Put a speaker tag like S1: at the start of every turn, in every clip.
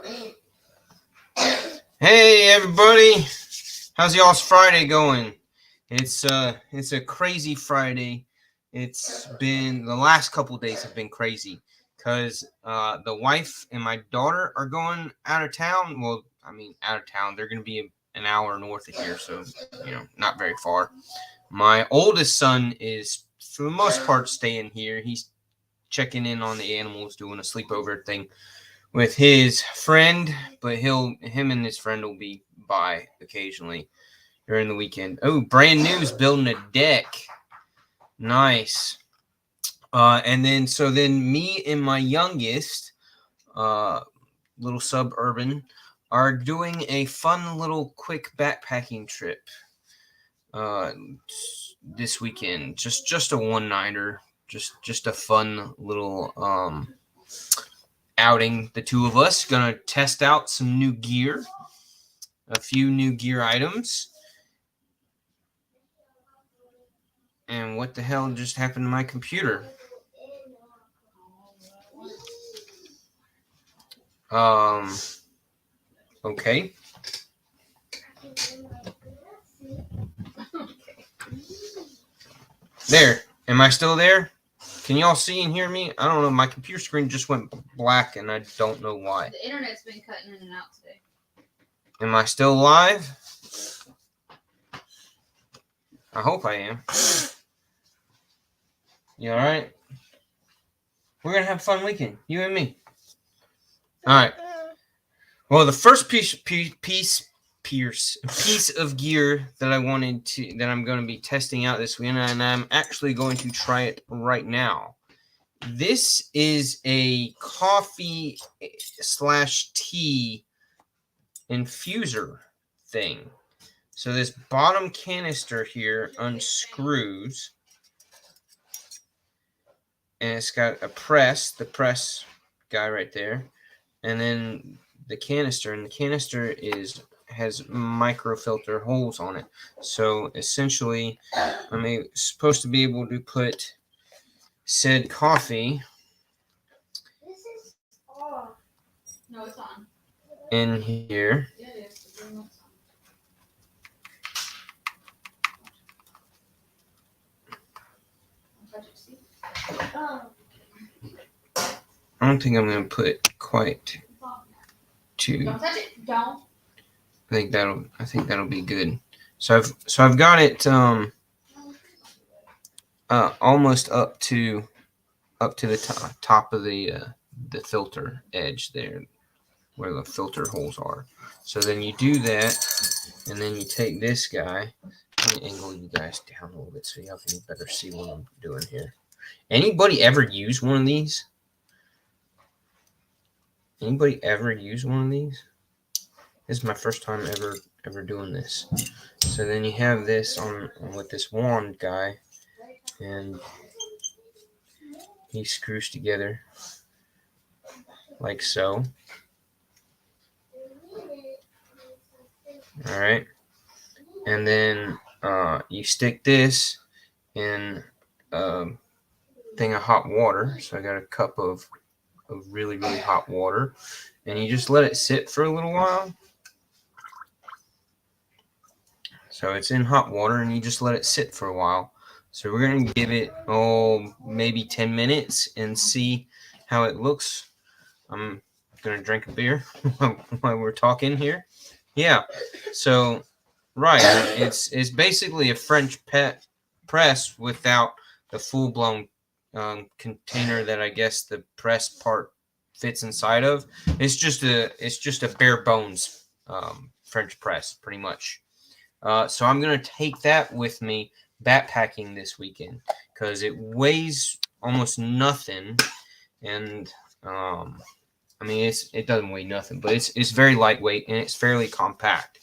S1: Hey everybody, how's y'all's Friday going? It's a crazy Friday. It's been the last couple days have been crazy because the wife and my daughter are going out of town. Well, I mean out of town. They're going to be an hour north of here, so not very far. My oldest son is for the most part staying here. He's checking in on the animals, doing a sleepover thing with his friend, but him and his friend will be by occasionally during the weekend. Oh, brand new is building a deck. Nice. And then me and my youngest, little suburban, are doing a fun little quick backpacking trip. This weekend, just a one nighter, just a fun little outing. The two of us gonna test out some new gear, a few new gear items. And what the hell just happened to my computer? Okay. There. Am I still there? Can y'all see and hear me? I don't know. My computer screen just went black, and I don't know why.
S2: The internet's been cutting in and out today.
S1: Am I still live? I hope I am. You all right? We're going to have a fun weekend, you and me. All right. Well, the first piece of gear that I'm going to be testing out this weekend, and I'm actually going to try it right now. This is a coffee / tea infuser thing. So this bottom canister here unscrews, and it's got a press, the press guy right there, and then the canister, has microfilter holes on it. So essentially, I'm supposed to be able to put said coffee
S2: No, it's on.
S1: in here.
S2: Yeah, it is.
S1: I don't think I'm going to put quite two.
S2: Don't touch it. Don't.
S1: I think that'll be good. So I've got it almost up to the top of the filter edge there, where the filter holes are. So then you do that, and then you take this guy. Let me angle you guys down a little bit so y'all can better see what I'm doing here. Anybody ever use one of these? Anybody ever use one of these? This is my first time ever doing this. So then you have this on with this wand guy, and he screws together like so. All right, and then you stick this in a thing of hot water. So I got a cup of really hot water, and you just let it sit for a little while. So it's in hot water, and you just let it sit for a while. So we're going to give it, maybe 10 minutes and see how it looks. I'm going to drink a beer while we're talking here. Yeah, so, right, it's basically a French press without the full-blown container that I guess the press part fits inside of. It's just a bare bones French press, pretty much. So I'm going to take that with me backpacking this weekend because it weighs almost nothing, and I mean it doesn't weigh nothing, but it's very lightweight and it's fairly compact,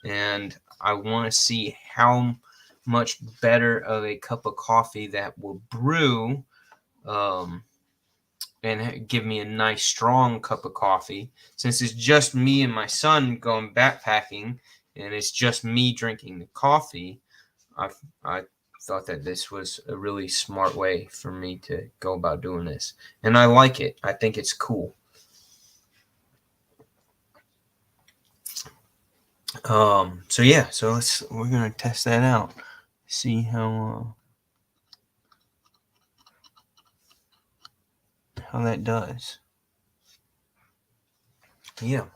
S1: and I want to see how much better of a cup of coffee that will brew, and give me a nice strong cup of coffee, since it's just me and my son going backpacking. And it's just me drinking the coffee. I thought that this was a really smart way for me to go about doing this. And I like it. I think it's cool. So yeah, we're gonna test that out, see how that does. Yeah,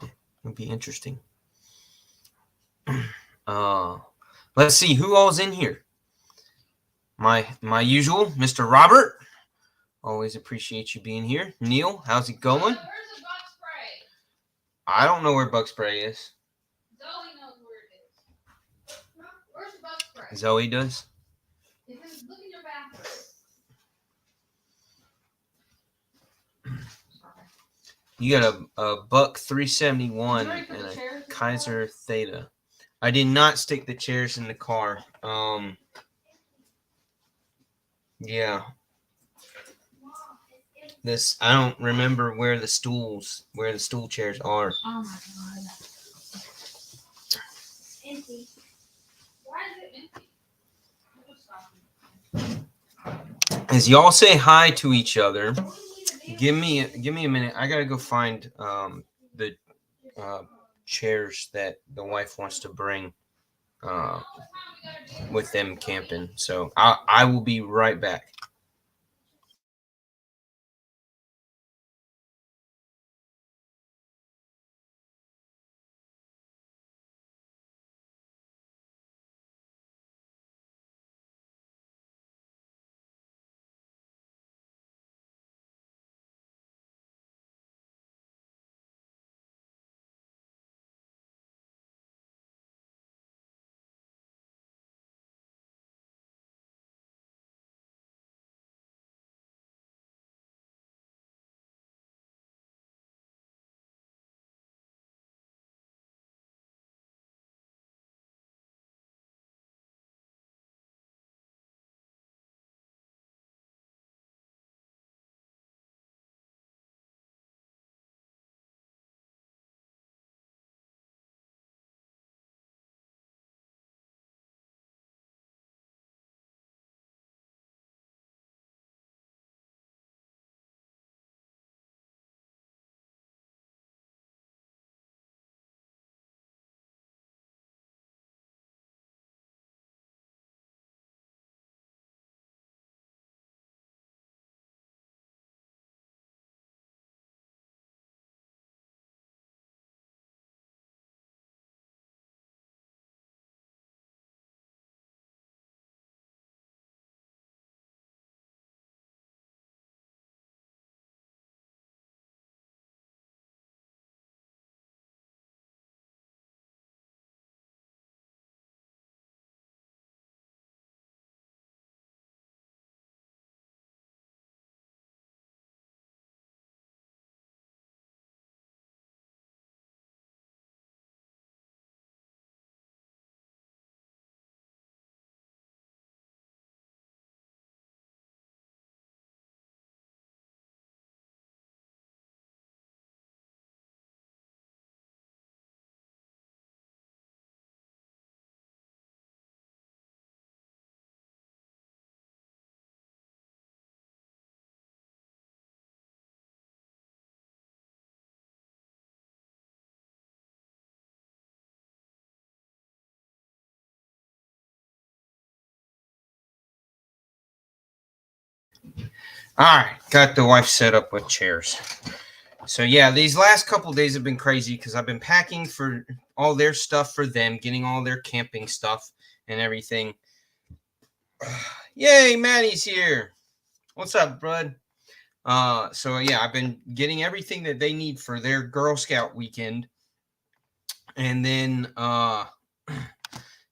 S1: it'll be interesting. Let's see who all's in here. My usual, Mr. Robert. Always appreciate you being here. Neil, how's it going?
S2: Where's the bug spray?
S1: I don't know where bug spray is.
S2: Zoe knows where it is. Where's the bug spray?
S1: Zoe does.
S2: Look in your bathroom.
S1: You got a Buck 371 and a Kaiser Theta. I did not stick the chairs in the car. Yeah. I don't remember where the stool chairs are.
S2: Oh my god. Empty. Why is it empty?
S1: As y'all say hi to each other, give me a minute. I gotta go find the chairs that the wife wants to bring with them camping. So I will be right back. All right, got the wife set up with chairs. So yeah, these last couple days have been crazy because I've been packing for all their stuff for them, getting all their camping stuff and everything. Yay, Maddie's here. What's up, bud? So yeah, I've been getting everything that they need for their Girl Scout weekend. And then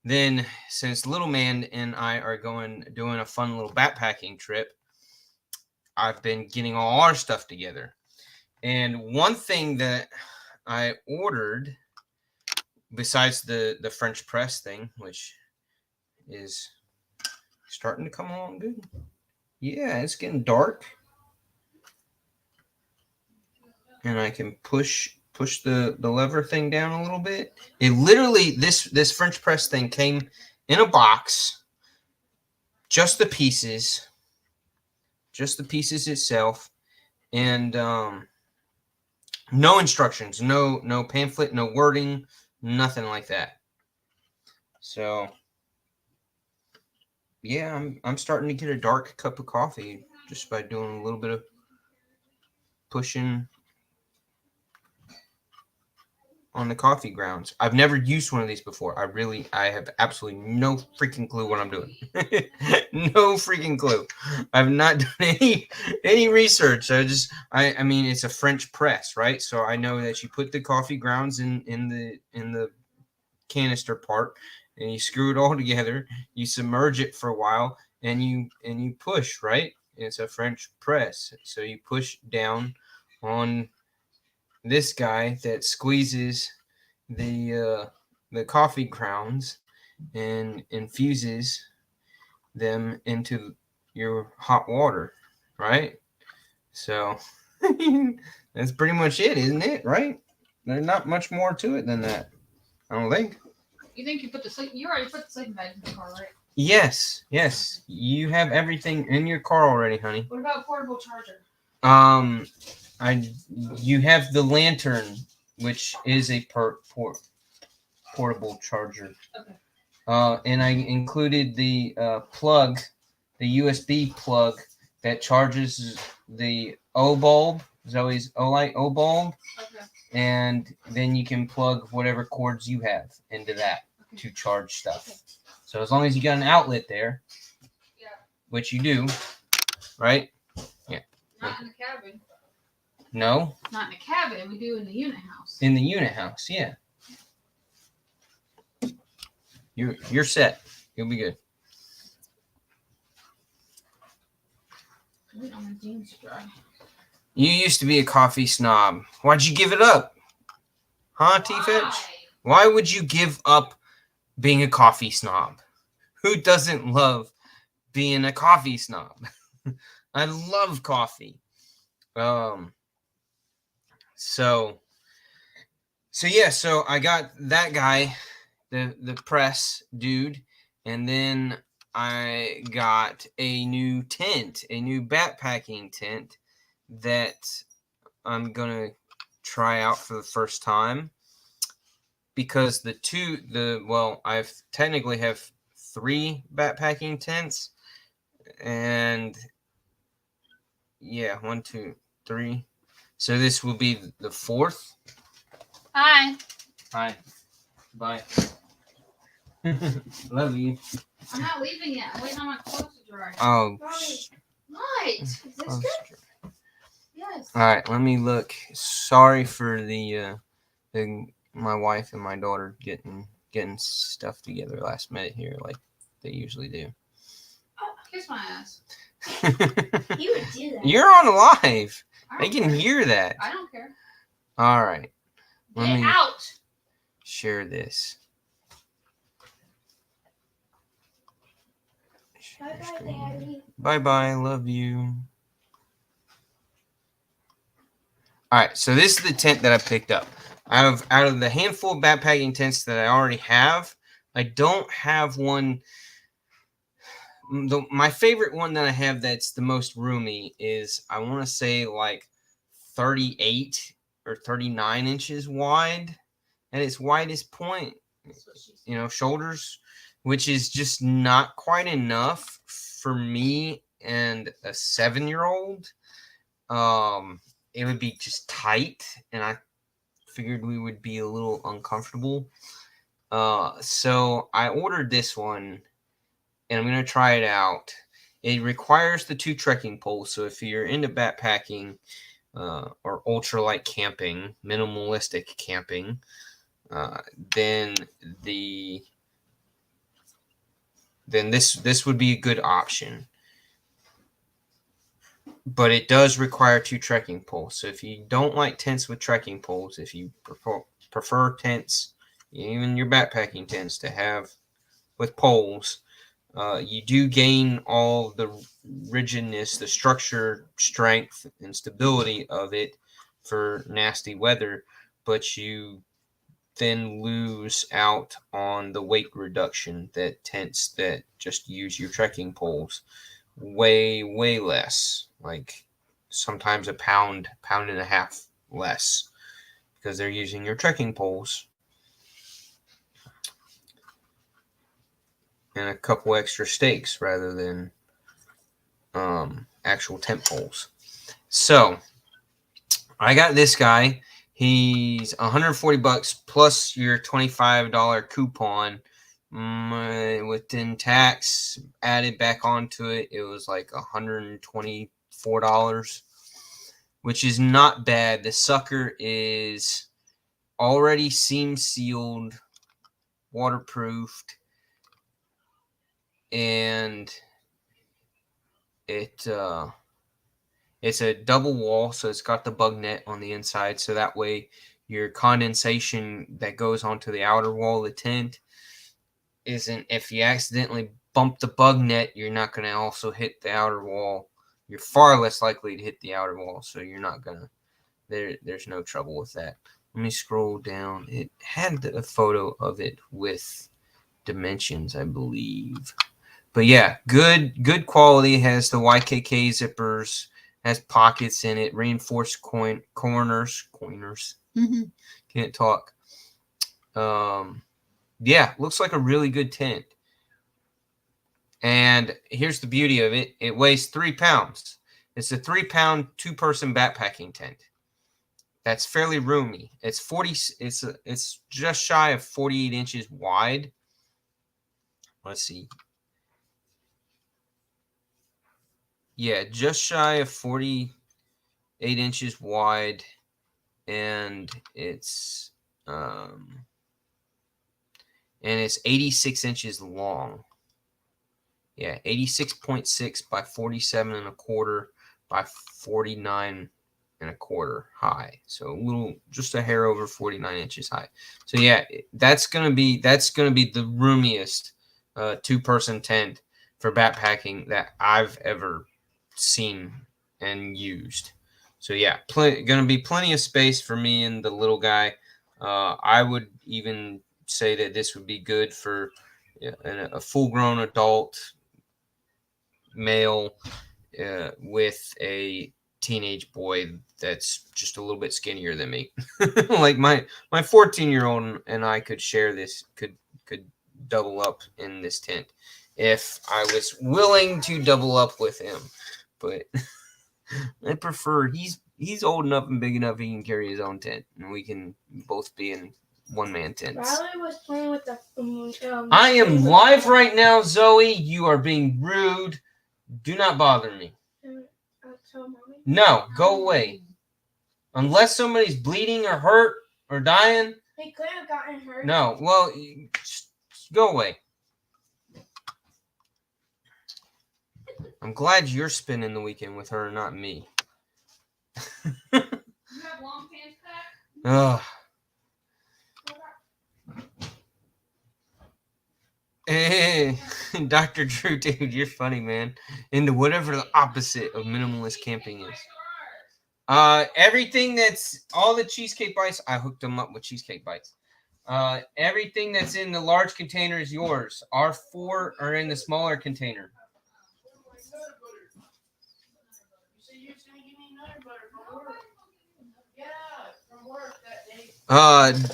S1: then since Little Man and I are doing a fun little backpacking trip, I've been getting all our stuff together. And one thing that I ordered, besides the French press thing, which is starting to come along good. Yeah, it's getting dark. And I can push the lever thing down a little bit. It literally, this French press thing came in a box, just the pieces itself, and no instructions, no pamphlet, no wording, Nothing like that. So yeah, I'm starting to get a dark cup of coffee just by doing a little bit of pushing on the coffee grounds. I've never used one of these before. I have absolutely no freaking clue what I'm doing. No freaking clue. I've not done any research. I mean it's a French press, right? So I know that you put the coffee grounds in the canister part and you screw it all together, you submerge it for a while and you push, right? It's a French press. So you push down on this guy that squeezes the coffee grounds and infuses them into your hot water, right? So that's pretty much it, isn't it? Right? There's not much more to it than that. I don't think.
S2: You think you already put the sleeping bag in the car, right?
S1: Yes, yes. You have everything in your car already, honey.
S2: What about portable charger?
S1: You have the lantern, which is a portable charger.
S2: Okay.
S1: And I included the plug, the USB plug that charges the O bulb, Zoe's Olight O bulb,
S2: Okay.
S1: and then you can plug whatever cords you have into that to charge stuff.
S2: Okay.
S1: So as long as you got an outlet there,
S2: Yeah.
S1: which you do, right? Yeah.
S2: Not in the cabin.
S1: No,
S2: Not in the cabin. We do in the unit house.
S1: in the unit house, yeah. You're set. You'll be good.
S2: Wait on my jeans to dry.
S1: You used to be a coffee snob. Why'd you give it up? Huh, T-Fetch? Why would you give up being a coffee snob? Who doesn't love being a coffee snob? I love coffee. So yeah, so I got that guy, the press dude, and then I got a new tent, a new backpacking tent that I'm gonna try out for the first time because I've technically have 3 backpacking tents, and yeah, 1, 2, 3. So this will be the 4th.
S2: Hi.
S1: Hi. Bye. Love you.
S2: I'm not leaving yet. I'm waiting on my clothes to dry.
S1: Oh.
S2: What? Is this good? Yes.
S1: All right, let me look. Sorry for my wife and my daughter getting stuff together last minute here, like they usually do.
S2: Oh, kiss my ass.
S3: You would do that.
S1: You're on live.
S2: I
S1: They
S2: don't
S1: can
S2: care.
S1: hear that.
S2: I don't care.
S1: All right. Let
S2: Get
S1: me
S2: out.
S1: share this.
S3: Bye-bye, Daddy.
S1: Bye-bye. Love you. All right, so this is the tent that I picked up. Out of the handful of backpacking tents that I already have, I don't have one. My favorite one that I have that's the most roomy is, I want to say, like 38 or 39 inches wide at its widest point, shoulders, which is just not quite enough for me and a 7-year-old. It would be just tight, and I figured we would be a little uncomfortable. So I ordered this one, and I'm going to try it out. It requires the 2 trekking poles, so if you're into backpacking or ultralight camping, minimalistic camping, then this would be a good option. But it does require 2 trekking poles. So if you don't like tents with trekking poles, if you prefer tents, even your backpacking tents, to have with poles, you do gain all the rigidness, the structure, strength, and stability of it for nasty weather, but you then lose out on the weight reduction that tents that just use your trekking poles. Way less, like sometimes a pound and a half less, because they're using your trekking poles. and a couple extra stakes rather than actual tent poles. So I got this guy. He's $140 plus your $25 coupon. Within tax added back onto it, it was like $124, which is not bad. The sucker is already seam sealed, waterproofed, and it's a double wall, so it's got the bug net on the inside, so that way your condensation that goes onto the outer wall of the tent isn't, if you accidentally bump the bug net, you're not going to also hit the outer wall. You're far less likely to hit the outer wall, so you're not going to, there's no trouble with that. Let me scroll down. It had a photo of it with dimensions, I believe. But yeah, good quality. Has the YKK zippers, has pockets in it, reinforced corners.
S4: Mm-hmm.
S1: Can't talk. Yeah, looks like a really good tent. And here's the beauty of it. It weighs 3 pounds. It's a 3-pound 2-person backpacking tent. That's fairly roomy. It's just shy of 48 inches wide. Let's see. Yeah, just shy of 48 inches wide, and it's 86 inches long. Yeah, 86.6 by 47 and a quarter by 49 and a quarter high. So just a hair over 49 inches high. So yeah, that's gonna be the roomiest 2-person tent for backpacking that I've ever seen and used. So yeah, gonna be plenty of space for me and the little guy. I would even say that this would be good for a full-grown adult male with a teenage boy that's just a little bit skinnier than me. Like my 14-year-old and I could share this, could double up in this tent if I was willing to double up with him. But I prefer he's old enough and big enough he can carry his own tent, and we can both be in one-man tents.
S3: Riley was playing with the.
S1: I am live right now, Zoe. You are being rude. Do not bother me.
S3: Tell mommy.
S1: No, go away. Unless somebody's bleeding or hurt or dying.
S3: He could have gotten hurt.
S1: No, well, just go away. I'm glad you're spending the weekend with her, not me.
S2: You have long pants packed?
S1: Ugh. Hey, Dr. Drew, dude, you're funny, man. Into whatever the opposite of minimalist camping is. Everything that's all the cheesecake bites, I hooked them up with cheesecake bites. Everything that's in the large container is yours. Our 4 are in the smaller container.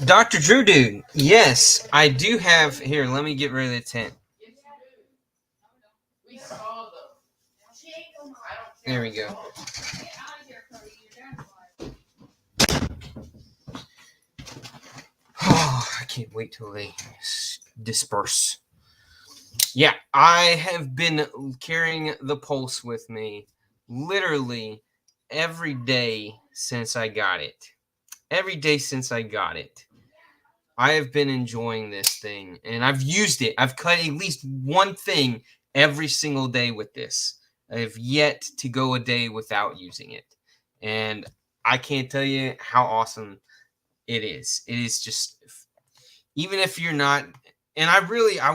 S1: Dr. Drew, dude, yes, I do have. Here, let me get rid of the tent.
S2: We saw them.
S1: There we go.
S2: Get out of here, Cody. You're done.
S1: Oh, I can't wait till they disperse. Yeah, I have been carrying the Pulse with me literally every day since I got it. Every day since I got it. I have been enjoying this thing, and I've used it. I've cut at least one thing every single day with this. I have yet to go a day without using it. And I can't tell you how awesome it is. It is just, even if you're not, and I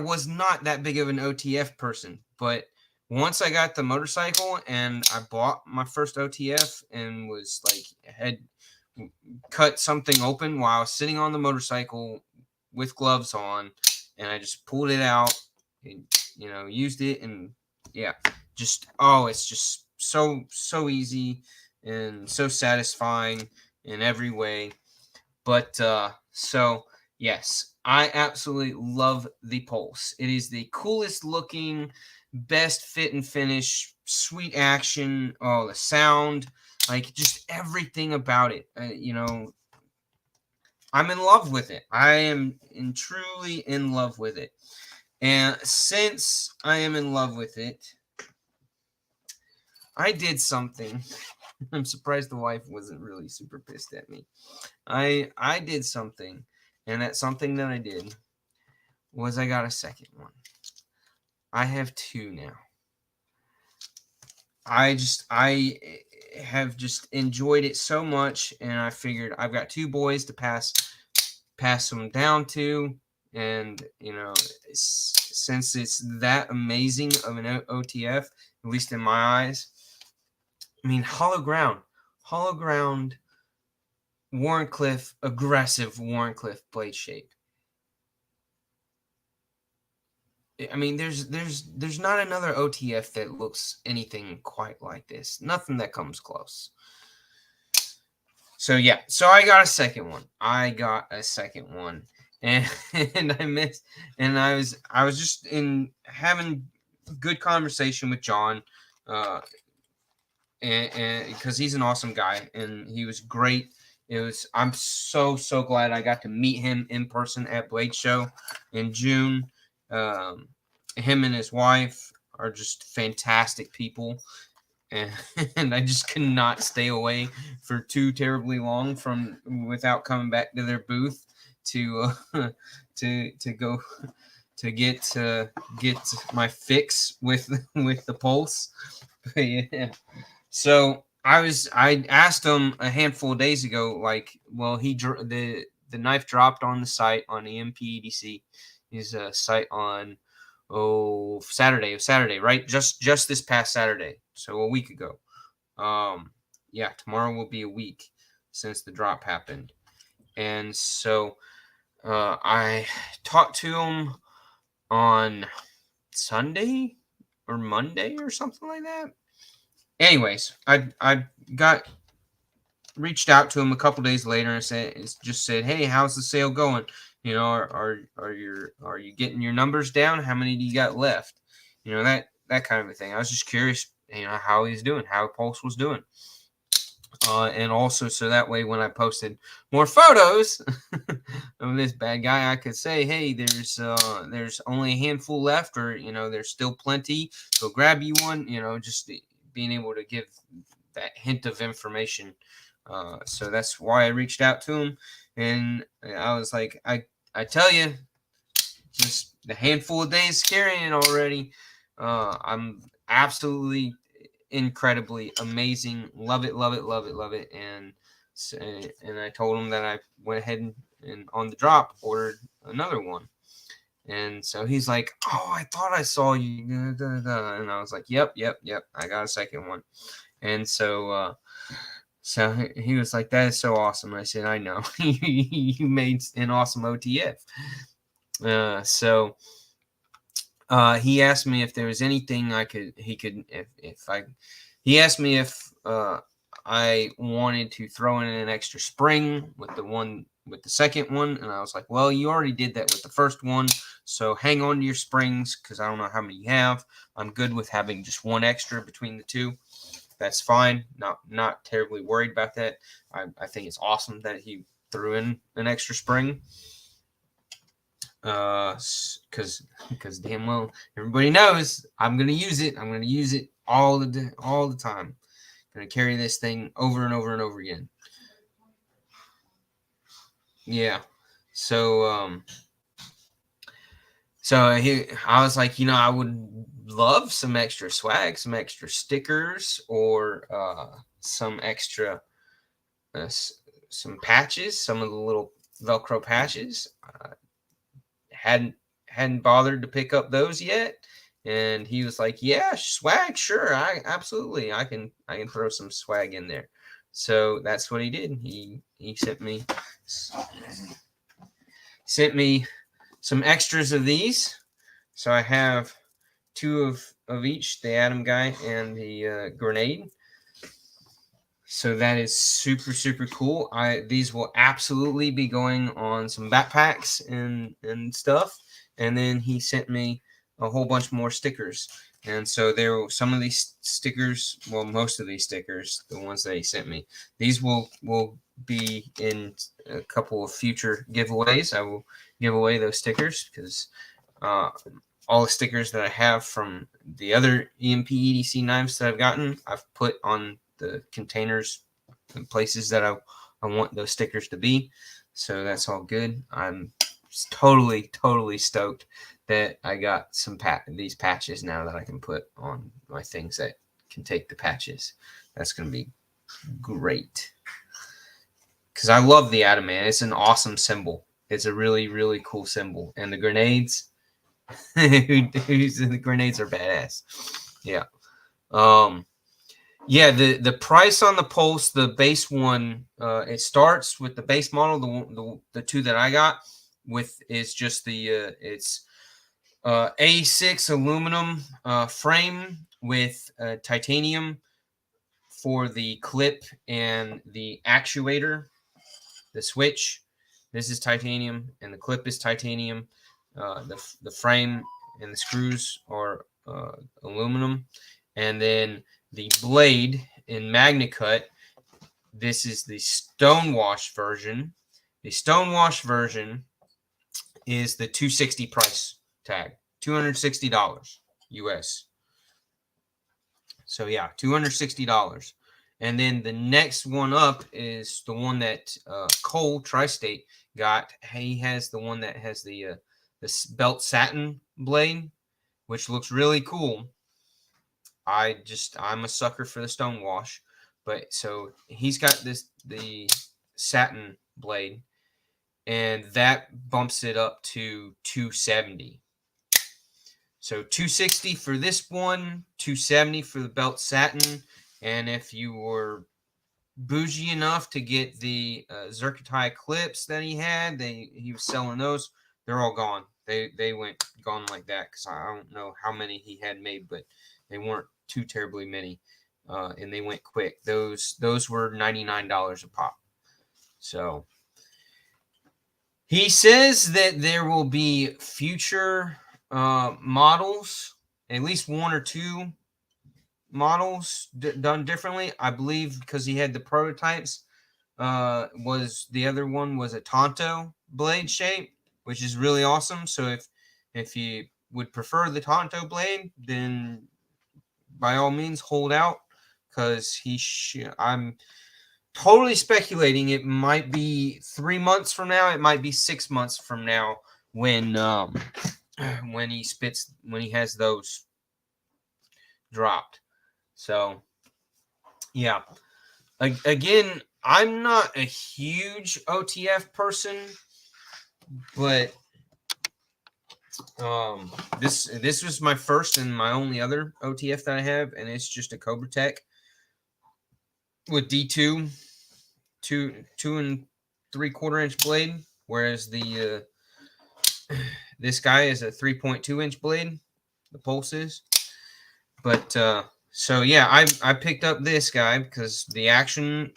S1: was not that big of an OTF person, but once I got the motorcycle and I bought my first OTF and was like, had cut something open while I was sitting on the motorcycle with gloves on, and I just pulled it out and, used it, and yeah, just, it's just so easy and so satisfying in every way. But so yes, I absolutely love the Pulse. It is the coolest looking, best fit and finish, sweet action. Oh, the sound, like just everything about it. I'm in love with it. I am truly in love with it. And since I am in love with it, I did something. I'm surprised the wife wasn't really super pissed at me. I did something, and that something that I did was I got a second one. I have two now. I have just enjoyed it so much, and I figured I've got two boys to pass them down to, and since it's that amazing of an OTF, at least in my eyes. I mean, hollow ground, Wharncliffe, aggressive Wharncliffe blade shape. I mean, there's not another OTF that looks anything quite like this. Nothing that comes close. So yeah, so I got a second one. And I missed, and I was just in having good conversation with John, and because he's an awesome guy and he was great. I'm so glad I got to meet him in person at Blade Show in June. Him and his wife are just fantastic people, and I just could not stay away for too terribly long without coming back to their booth to go to get my fix with the Pulse. But yeah. So I asked him a handful of days ago, like, well, the knife dropped on the site on EMPEDC, his site on Saturday, right? Just this past Saturday, so a week ago. Yeah, tomorrow will be a week since the drop happened, and so I talked to him on Sunday or Monday or something like that. Anyways, I reached out to him a couple days later and said, hey, how's the sale going? Are you getting your numbers down? How many do you got left? That kind of a thing. I was just curious, how he's doing, how Pulse was doing. And also, so that way when I posted more photos of this bad guy, I could say, hey, there's only a handful left, or there's still plenty. Go grab you one. Just being able to give that hint of information. So that's why I reached out to him, and I was like, I tell you, just the handful of days carrying it already. I'm absolutely incredibly amazing. Love it. And I told him that I went ahead and on the drop ordered another one. And so he's like, oh, I thought I saw you. And I was like, yep. I got a second one. And so he was like, that is so awesome. I said, I know. You made an awesome OTF. He asked me if there was anything he asked me if I wanted to throw in an extra spring with the second one, and I was like, well, you already did that with the first one, so hang on to your springs, because I don't know how many you have. I'm good with having just one extra between the two. That's fine. Not terribly worried about that. I think it's awesome that he threw in an extra spring. Because damn well everybody knows I'm gonna use it. I'm gonna use it all the time. I'm gonna carry this thing over and over and over again. Yeah. So I was like, I would love some extra swag, some extra stickers, or some extra some patches, some of the little Velcro patches. Hadn't bothered to pick up those yet, and he was like, yeah, swag, sure, I can throw some swag in there. So that's what he did. He sent me some extras of these, so I have two of each, the Atom guy and the grenade. So that is super, super cool. These will absolutely be going on some backpacks and stuff. And then he sent me a whole bunch more stickers. And so there were some of these stickers, well, most of these stickers, the ones that he sent me, these will be in a couple of future giveaways. I will give away those stickers because all the stickers that I have from the other EMP EDC knives that I've gotten, I've put on the containers and places that I want those stickers to be. So that's all good. I'm totally stoked that I got these patches now that I can put on my things that can take the patches. That's going to be great. Because I love the Adamant. It's an awesome symbol. It's a really, really cool symbol. And the grenades, the grenades are badass. Yeah. Yeah, the price on the Pulse, the base one, it starts with the base model, the two that I got with is just the it's A6 aluminum frame with titanium for the clip and the actuator, the switch. This is titanium and the clip is titanium. The frame and the screws are aluminum, and then the blade in MagnaCut. This is the Stonewash version. The Stonewash version is the $260 price tag, $260 US. So yeah, $260. And then the next one up is the one that Cole Tri-State got. He has the one that has the belt satin blade, which looks really cool. I'm a sucker for the Stonewash, but so he's got the satin blade, and that bumps it up to $270. So $260 for this one, $270 for the belt satin, and if you were bougie enough to get the Zerkatai clips that he had, he was selling those. They're all gone. They went gone like that because I don't know how many he had made, but they weren't too terribly many, and they went quick. Those were $99 a pop. So he says that there will be future models, at least one or two models done differently. I believe because he had the prototypes. Was the other one was a Tonto blade shape, which is really awesome. So if you would prefer the Tonto blade, then by all means hold out, because I'm totally speculating. It might be 3 months from now. It might be 6 months from now when he has those dropped. So yeah, again, I'm not a huge OTF person, but this was my first and my only other OTF that I have, and it's just a Cobra Tech with D2, 2 3/4 inch blade, whereas the this guy is a 3.2 inch blade. The Pulse is, but so yeah, I picked up this guy because the action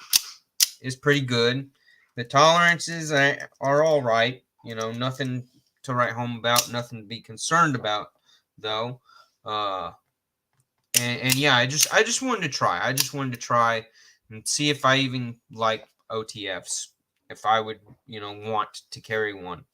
S1: is pretty good. The tolerances are all right. You know, nothing to write home about, nothing to be concerned about, though. And yeah, I just wanted to try. I just wanted to try and see if I even like OTFs, if I would, want to carry one.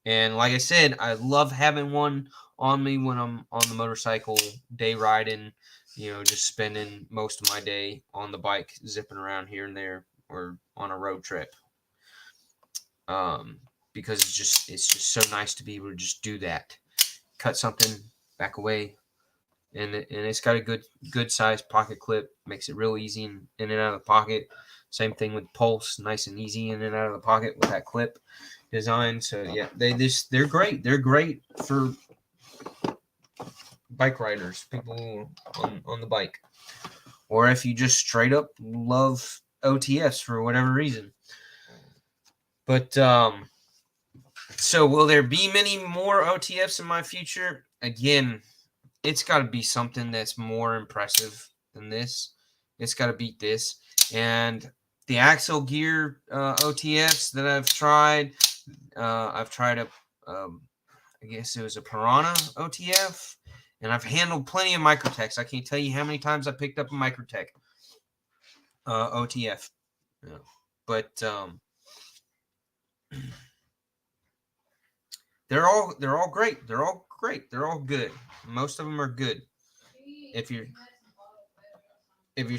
S1: And like I said, I love having one on me when I'm on the motorcycle day riding, just spending most of my day on the bike, zipping around here and there, or on a road trip. Because it's just so nice to be able to just do that. Cut something, back away, and it's got a good size pocket clip. Makes it real easy in and out of the pocket. Same thing with Pulse, nice and easy in and out of the pocket with that clip design. So yeah, they're great. They're great for bike riders, people on the bike, or if you just straight up love OTFs for whatever reason. But so will there be many more OTFs in my future? Again, it's got to be something that's more impressive than this. It's got to beat this. And the Axle Gear OTFs that I've tried I guess it was a Piranha OTF, and I've handled plenty of Microtechs. I can't tell you how many times I picked up a Microtech OTF. Yeah. But they're all great. They're all great. They're all good. Most of them are good. If you're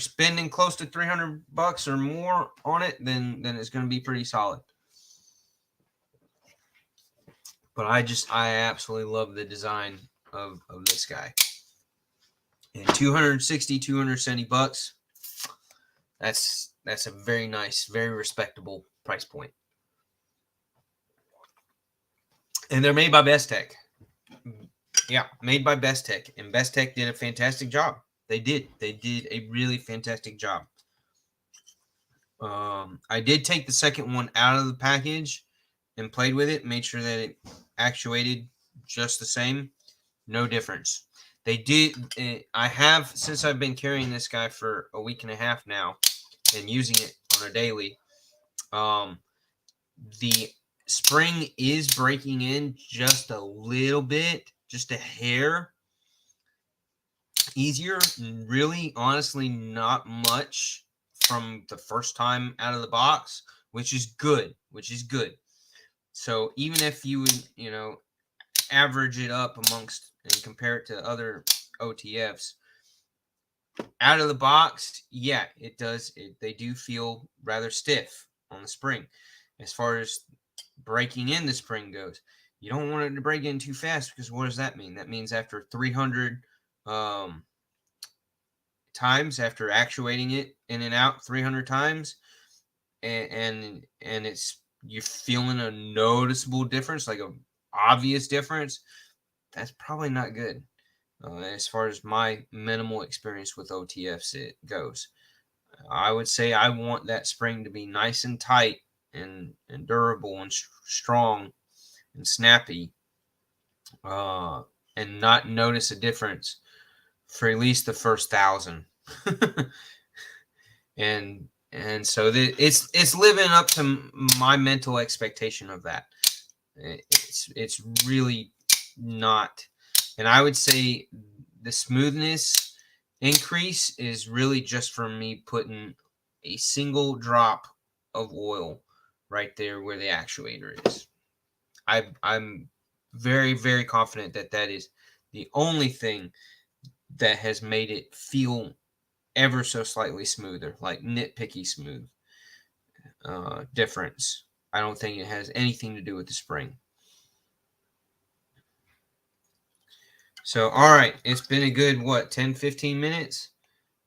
S1: spending close to $300 or more on it, then it's going to be pretty solid. But I absolutely love the design of this guy. And $270, that's a very nice, very respectable price point. And they're made by Bestech. Yeah, made by Bestech. And Bestech did a fantastic job. They did a really fantastic job. I did take the second one out of the package and played with it, made sure that it actuated just the same. No difference. They did. I have, since I've been carrying this guy for a week and a half now and using it on a daily. The spring is breaking in just a little bit, just a hair easier. Really, honestly, not much from the first time out of the box, which is good. So even if you would, average it up amongst and compare it to other OTFs, out of the box, yeah, it does. They do feel rather stiff on the spring. As far as breaking in the spring goes, you don't want it to break in too fast, because what does that mean? That means after 300 times, after actuating it in and out 300 times, and it's, you're feeling a noticeable difference, like a obvious difference, that's probably not good. As far as my minimal experience with OTFs it goes, I would say I want that spring to be nice and tight and durable and strong and snappy, and not notice a difference for at least the first 1,000. and so it's living up to my mental expectation of that. It's really not. And I would say the smoothness increase is really just from me putting a single drop of oil right there where the actuator is. I'm very, very confident that is the only thing that has made it feel ever so slightly smoother, like nitpicky smooth difference. I don't think it has anything to do with the spring. So, all right, it's been a good 10-15 minutes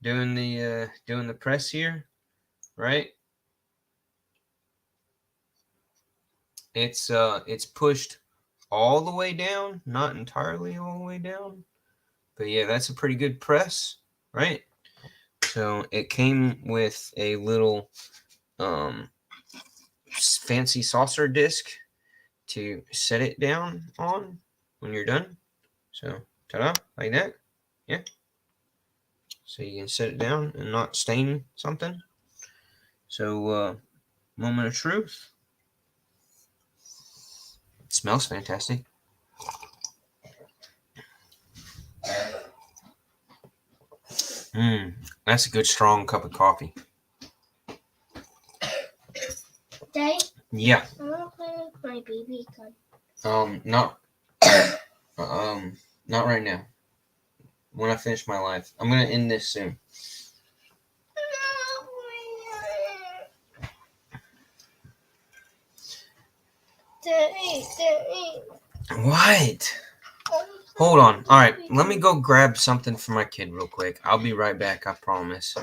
S1: doing the press here, right? It's pushed all the way down, not entirely all the way down, but yeah, that's a pretty good press, right? So it came with a little fancy saucer disc to set it down on when you're done. So, ta-da, like that. Yeah. So you can set it down and not stain something. So, moment of truth. It smells fantastic. That's a good strong cup of coffee.
S3: Daddy?
S1: Yeah.
S3: I want to play with my BB gun.
S1: Not right now. When I finish my life, I'm gonna end this soon.
S3: Daddy.
S1: What? Hold on. All right, let me go grab something for my kid real quick. I'll be right back, I promise.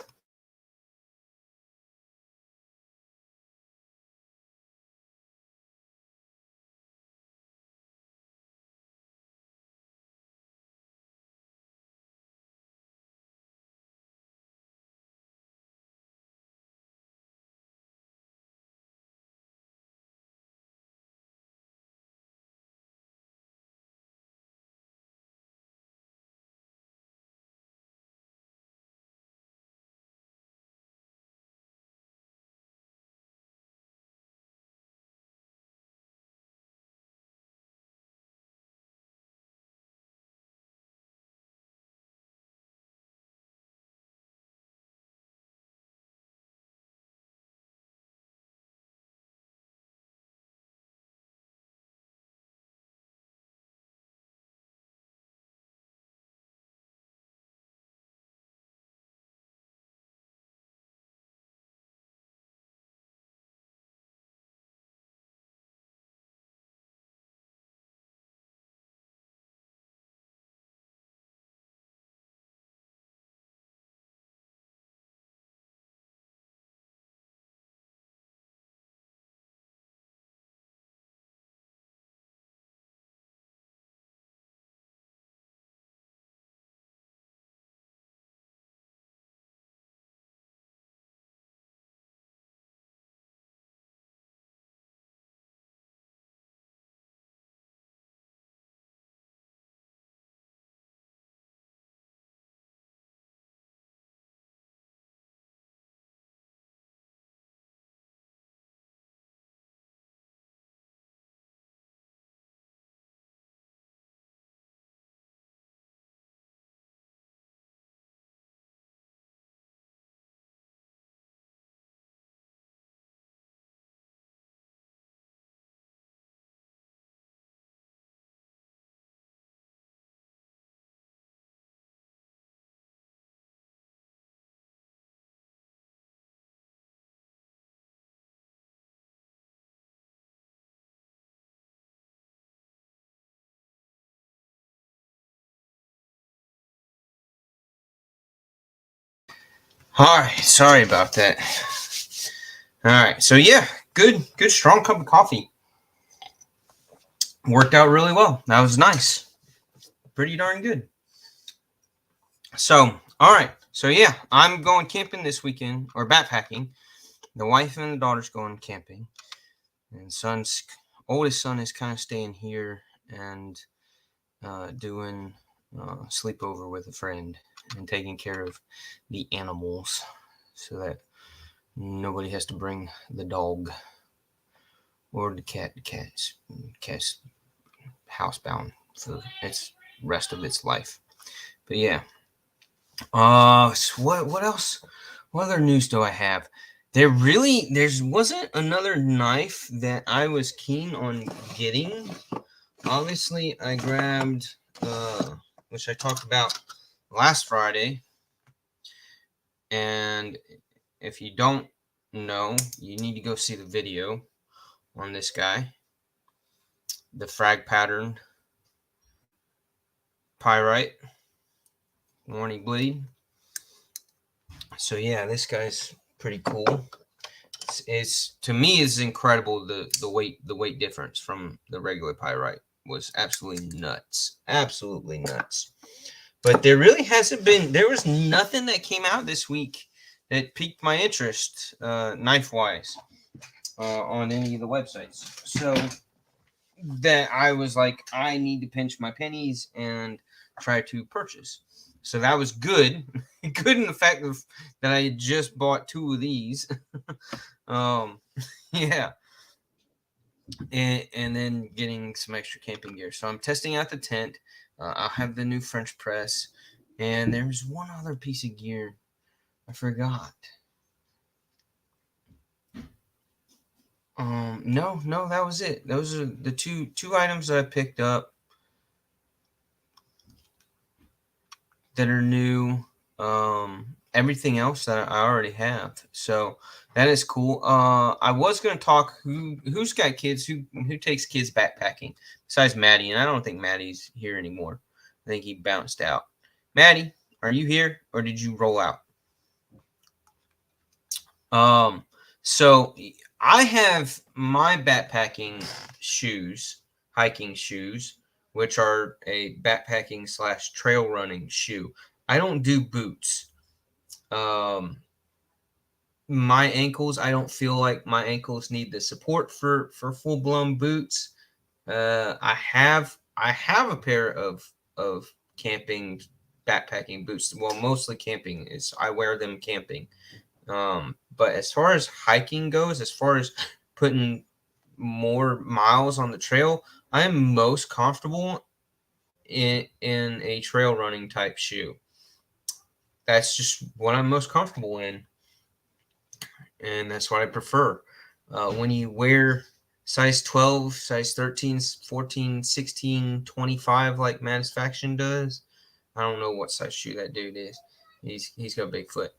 S1: All right, sorry about that. All right, so yeah, good strong cup of coffee. Worked out really well. That was nice. Pretty darn good. So, all right. So yeah, I'm going camping this weekend, or backpacking. The wife and the daughter's going camping, and oldest son is kind of staying here and doing sleepover with a friend and taking care of the animals, so that nobody has to bring the dog or the cat. Cat's housebound for its rest of its life. But yeah. So what else? What other news do I have? There wasn't another knife that I was keen on getting. Obviously, I grabbed which I talked about last Friday. And if you don't know, you need to go see the video on this guy. The frag pattern pyrite warning bleed. So yeah, this guy's pretty cool. It's to me is incredible. The weight difference from the regular pyrite was absolutely nuts. But there really hasn't been. There was nothing that came out this week that piqued my interest, knife wise, on any of the websites. So that I was like, I need to pinch my pennies and try to purchase. So that was good. Good in the fact that I had just bought 2 of these. Yeah. And then getting some extra camping gear. So I'm testing out the tent. I'll have the new French press. And there's one other piece of gear I forgot. No, that was it. Those are the two items that I picked up that are new. Everything else that I already have. So that is cool. I was gonna talk who's got kids, who takes kids backpacking besides Maddie, and I don't think Maddie's here anymore. I think he bounced out. Maddie, are you here or did you roll out? So I have my backpacking shoes, hiking shoes, which are a backpacking / trail running shoe. I don't do boots. My ankles, I don't feel like my ankles need the support for full blown boots. I have a pair of camping backpacking boots. Well, mostly camping is I wear them camping. But as far as hiking goes, as far as putting more miles on the trail, I am most comfortable in a trail running type shoe. That's just what I'm most comfortable in, and that's what I prefer. When you wear size 12, size 13, 14, 16, 25 like Manufacturing does, I don't know what size shoe that dude is. He's got a big foot.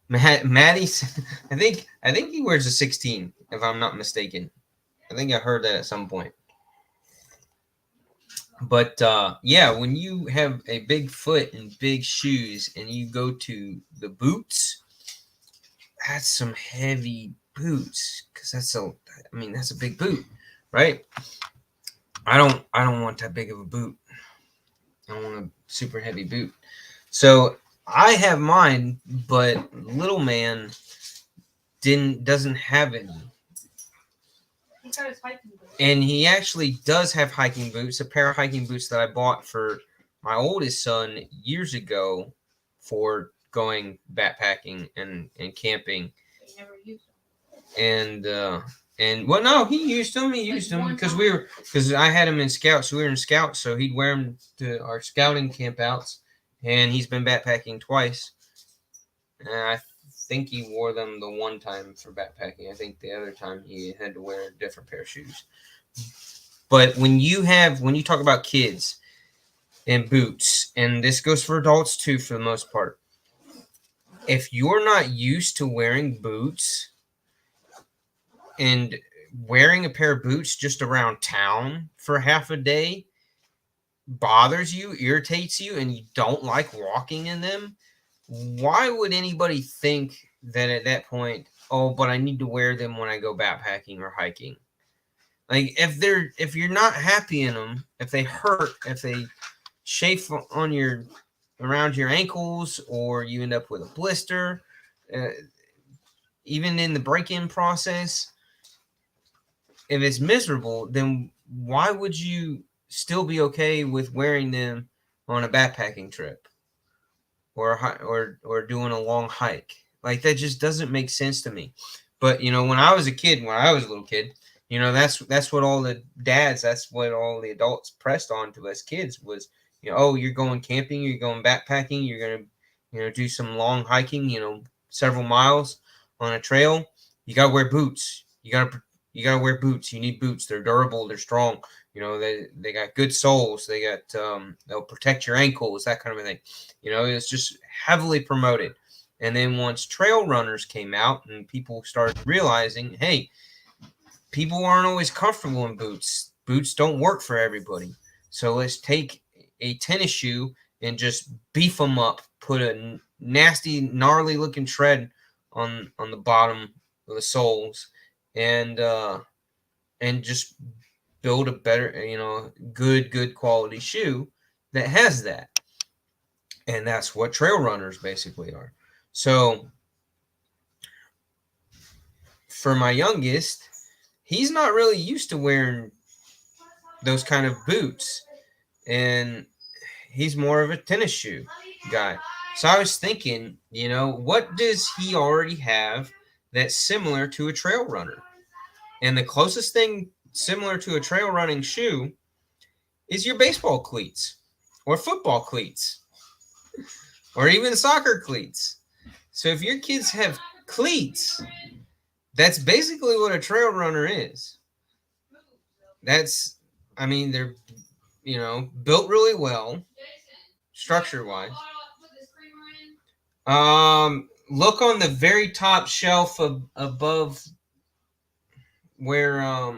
S1: Maddie's, I think he wears a 16, if I'm not mistaken. I think I heard that at some point. But yeah, when you have a big foot and big shoes and you go to the boots, that's some heavy boots, because that's a big boot, right? I don't want that big of a boot. I want a super heavy boot. So I have mine, but little man doesn't have any.
S2: He's got his hiking boots.
S1: And he actually does have hiking boots, a pair of hiking boots that I bought for my oldest son years ago for going backpacking and camping.
S2: He never used them.
S1: And well, no, he used them. He used them because I had him in scouts. So we were in scouts, so he'd wear them to our scouting campouts. And he's been backpacking twice. And I think he wore them the one time for backpacking. I think the other time he had to wear a different pair of shoes. But when you talk about kids and boots, and this goes for adults too for the most part, if you're not used to wearing boots and wearing a pair of boots just around town for half a day bothers you, irritates you, and you don't like walking in them, why would anybody think that at that point, oh, but I need to wear them when I go backpacking or hiking? Like if you're not happy in them, if they hurt, if they chafe on your around your ankles, or you end up with a blister, uh, even in the break-in process, if it's miserable, then why would you still be okay with wearing them on a backpacking trip or doing a long hike? Like that just doesn't make sense to me. But when I was a kid, when I was a little kid, that's what all the dads, that's what all the adults pressed on to us kids was, oh, you're going camping, you're going backpacking, you're gonna, do some long hiking, several miles on a trail. You gotta wear boots. You gotta wear boots. You need boots. They're durable. They're strong. They got good soles. They got they'll protect your ankles. That kind of a thing. It's just heavily promoted. And then once trail runners came out and people started realizing, hey, people aren't always comfortable in boots. Boots don't work for everybody. So let's take a tennis shoe and just beef them up. Put a nasty, gnarly looking tread on the bottom of the soles, and just build a better, good quality shoe that has that. And that's what trail runners basically are. So for my youngest, he's not really used to wearing those kind of boots, and he's more of a tennis shoe guy. So I was thinking, what does he already have that's similar to a trail runner? And the closest thing similar to a trail running shoe is your baseball cleats or football cleats or even soccer cleats. So if your kids have cleats, that's basically what a trail runner is. They're, built really well, structure-wise. Look on the very top shelf above where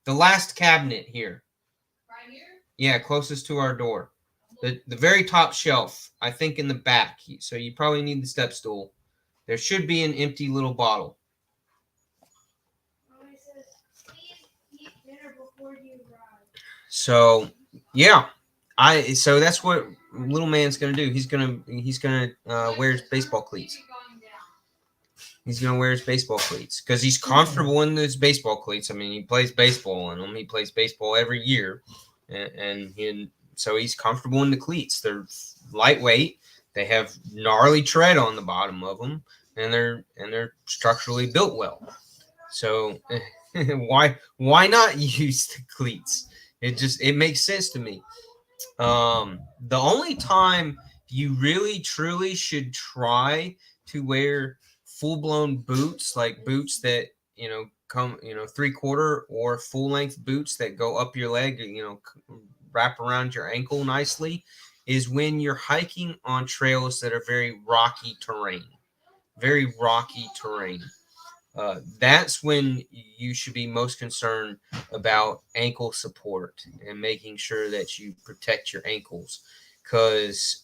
S1: the last cabinet here.
S2: Right here?
S1: Yeah, closest to our door. The very top shelf, I think in the back. So you probably need the step stool. There should be an empty little bottle. So yeah, so that's what little man's gonna do. He's gonna wear his baseball cleats. He's gonna wear his baseball cleats because he's comfortable in those baseball cleats. I mean, he plays baseball in them. He plays baseball every year, and so he's comfortable in the cleats. They're lightweight. They have gnarly tread on the bottom of them, and they're structurally built well. So why not use the cleats? It makes sense to me. The only time you really truly should try to wear full-blown boots, like boots that come 3/4 or full-length boots that go up your leg, wrap around your ankle nicely, is when you're hiking on trails that are very rocky terrain. That's when you should be most concerned about ankle support and making sure that you protect your ankles, because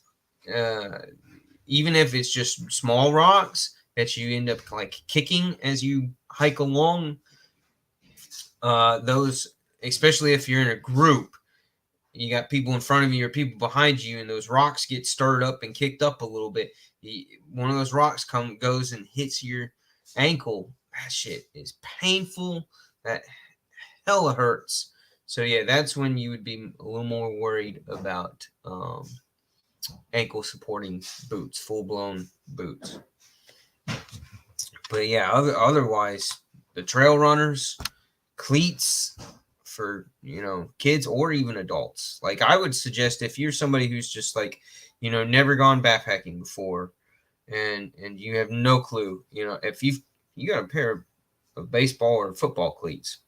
S1: even if it's just small rocks that you end up like kicking as you hike along, those, especially if you're in a group, you got people in front of you or people behind you, and those rocks get stirred up and kicked up a little bit. One of those rocks goes and hits your ankle. That shit is painful. That hella hurts. So yeah, that's when you would be a little more worried about ankle supporting boots, full blown boots. But yeah, otherwise, the trail runners, cleats for kids or even adults. Like I would suggest, if you're somebody who's just like never gone backpacking before, and you have no clue, if you got a pair of baseball or football cleats,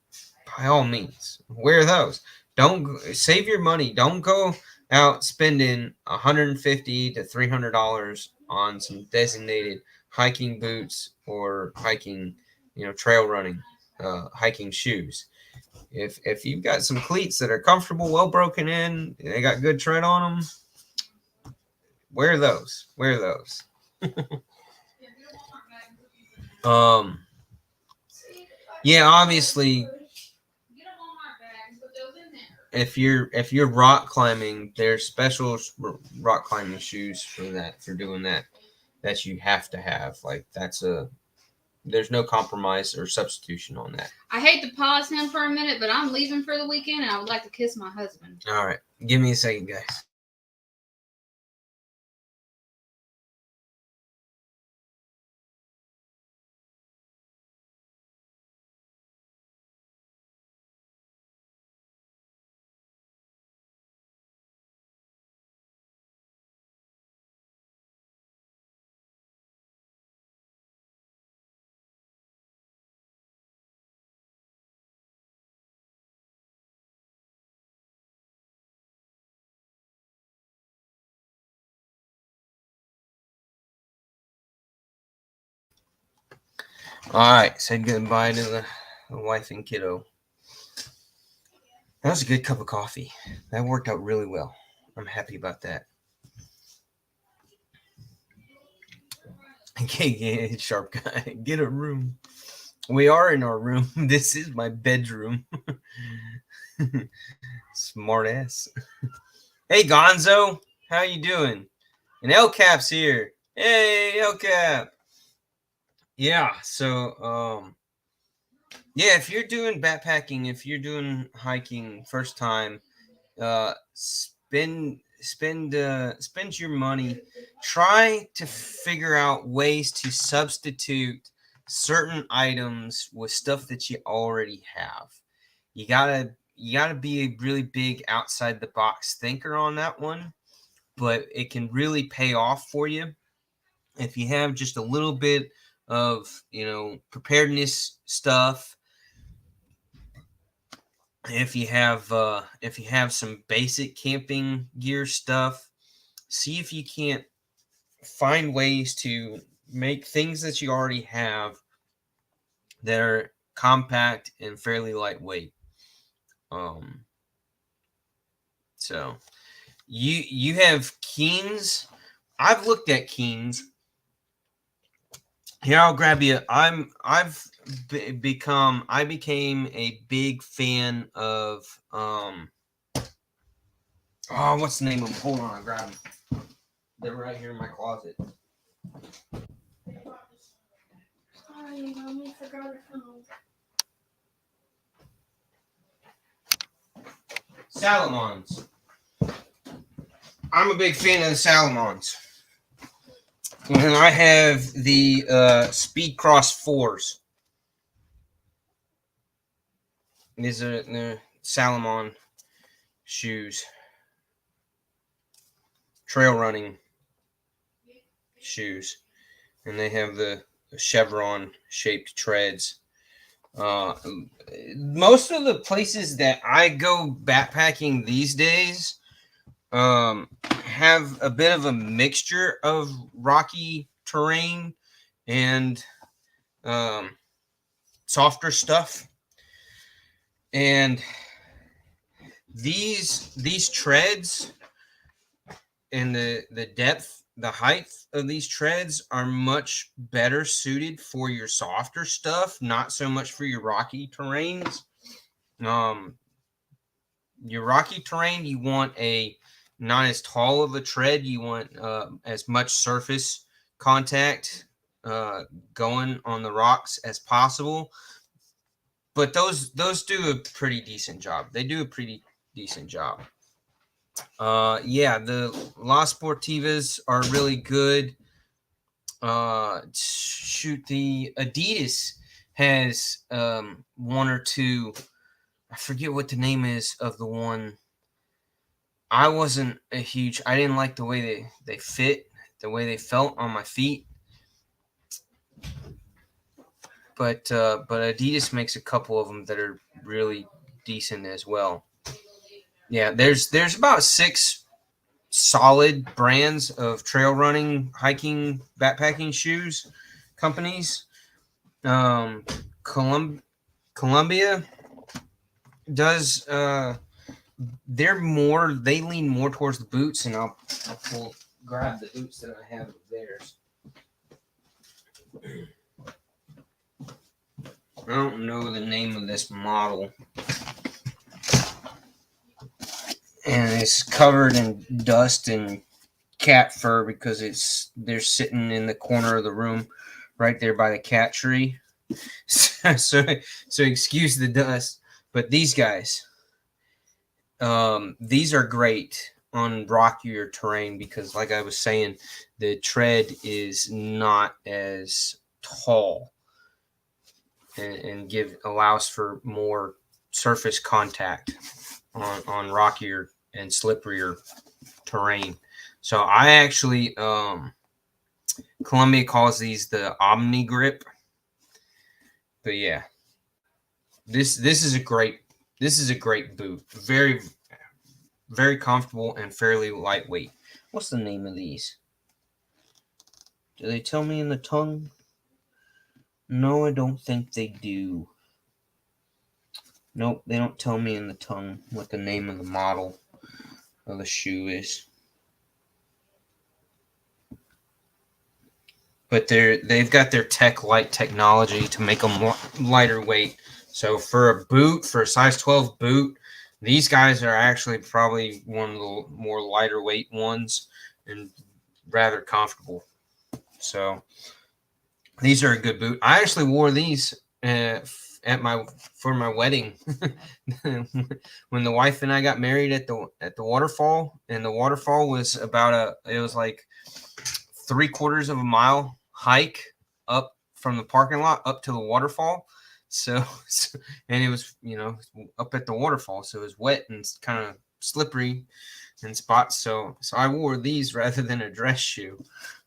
S1: by all means wear those. Don't save your money. Don't go out spending $150 to $300 on some designated hiking boots or hiking trail running hiking shoes. If you've got some cleats that are comfortable, well broken in, they got good tread on them, wear those. Yeah, obviously, if you're rock climbing, there's special rock climbing shoes for that, for doing that you have to have. Like there's no compromise or substitution on that.
S2: I hate to pause him for a minute, but I'm leaving for the weekend, and I would like to kiss my husband.
S1: All right, give me a second, guys. All right, said goodbye to the wife and kiddo. That was a good cup of coffee. That worked out really well. I'm happy about that. Okay, sharp guy, get a room. We are in our room. This is my bedroom. Smart ass. Hey, Gonzo, how you doing? And El Cap's here. Hey, El Cap. Yeah, so yeah, if you're doing backpacking, if you're doing hiking first time, spend your money. Try to figure out ways to substitute certain items with stuff that you already have. You gotta be a really big outside the box thinker on that one, but it can really pay off for you if you have just a little bit of preparedness stuff. If you have some basic camping gear stuff, see if you can't find ways to make things that you already have that are compact and fairly lightweight. So you have Keens. I've looked at Keens. Here, I'll grab you. I became a big fan of what's the name of them? Hold on, I'll grab them. They're right here in my closet.
S3: Sorry, Mommy forgot her phone.
S1: Salomons. I'm a big fan of the Salomons. And I have the Speedcross 4s. These are the Salomon shoes. Trail running shoes. And they have the chevron shaped treads. Most of the places that I go backpacking these days have a bit of a mixture of rocky terrain and softer stuff. And these treads and the depth, the height of these treads are much better suited for your softer stuff, not so much for your rocky terrains. Your rocky terrain, you want a not as tall of a tread. You want as much surface contact going on the rocks as possible. But those do a pretty decent job. They do a pretty decent job. Yeah, the La Sportivas are really good. Shoot, the Adidas has one or two. I forget what the name is of the one. I didn't like the way they fit, the way they felt on my feet. But Adidas makes a couple of them that are really decent as well. Yeah, there's about 6 solid brands of trail running, hiking, backpacking shoes companies. Columbia does they lean more towards the boots, and I'll grab the boots that I have of theirs. I don't know the name of this model. And it's covered in dust and cat fur because they're sitting in the corner of the room right there by the cat tree. so excuse the dust, but these guys, these are great on rockier terrain because, like I was saying, the tread is not as tall and allows for more surface contact on rockier and slipperier terrain. So I actually Columbia calls these the Omni Grip. But yeah, this is a great boot. Very very comfortable and fairly lightweight. What's the name of these? Do they tell me in the tongue? No, I don't think they do. Nope, they don't tell me in the tongue what the name of the model of the shoe is. But they've got their Tech Light technology to make them lighter weight. So for a boot, for a size 12 boot, these guys are actually probably one of the more lighter weight ones and rather comfortable. So these are a good boot. I actually wore these for my wedding when the wife and I got married at the waterfall, and the waterfall was it was like 3/4 of a mile hike up from the parking lot up to the waterfall. So and it was, up at the waterfall, so it was wet and kind of slippery in spots. So I wore these rather than a dress shoe.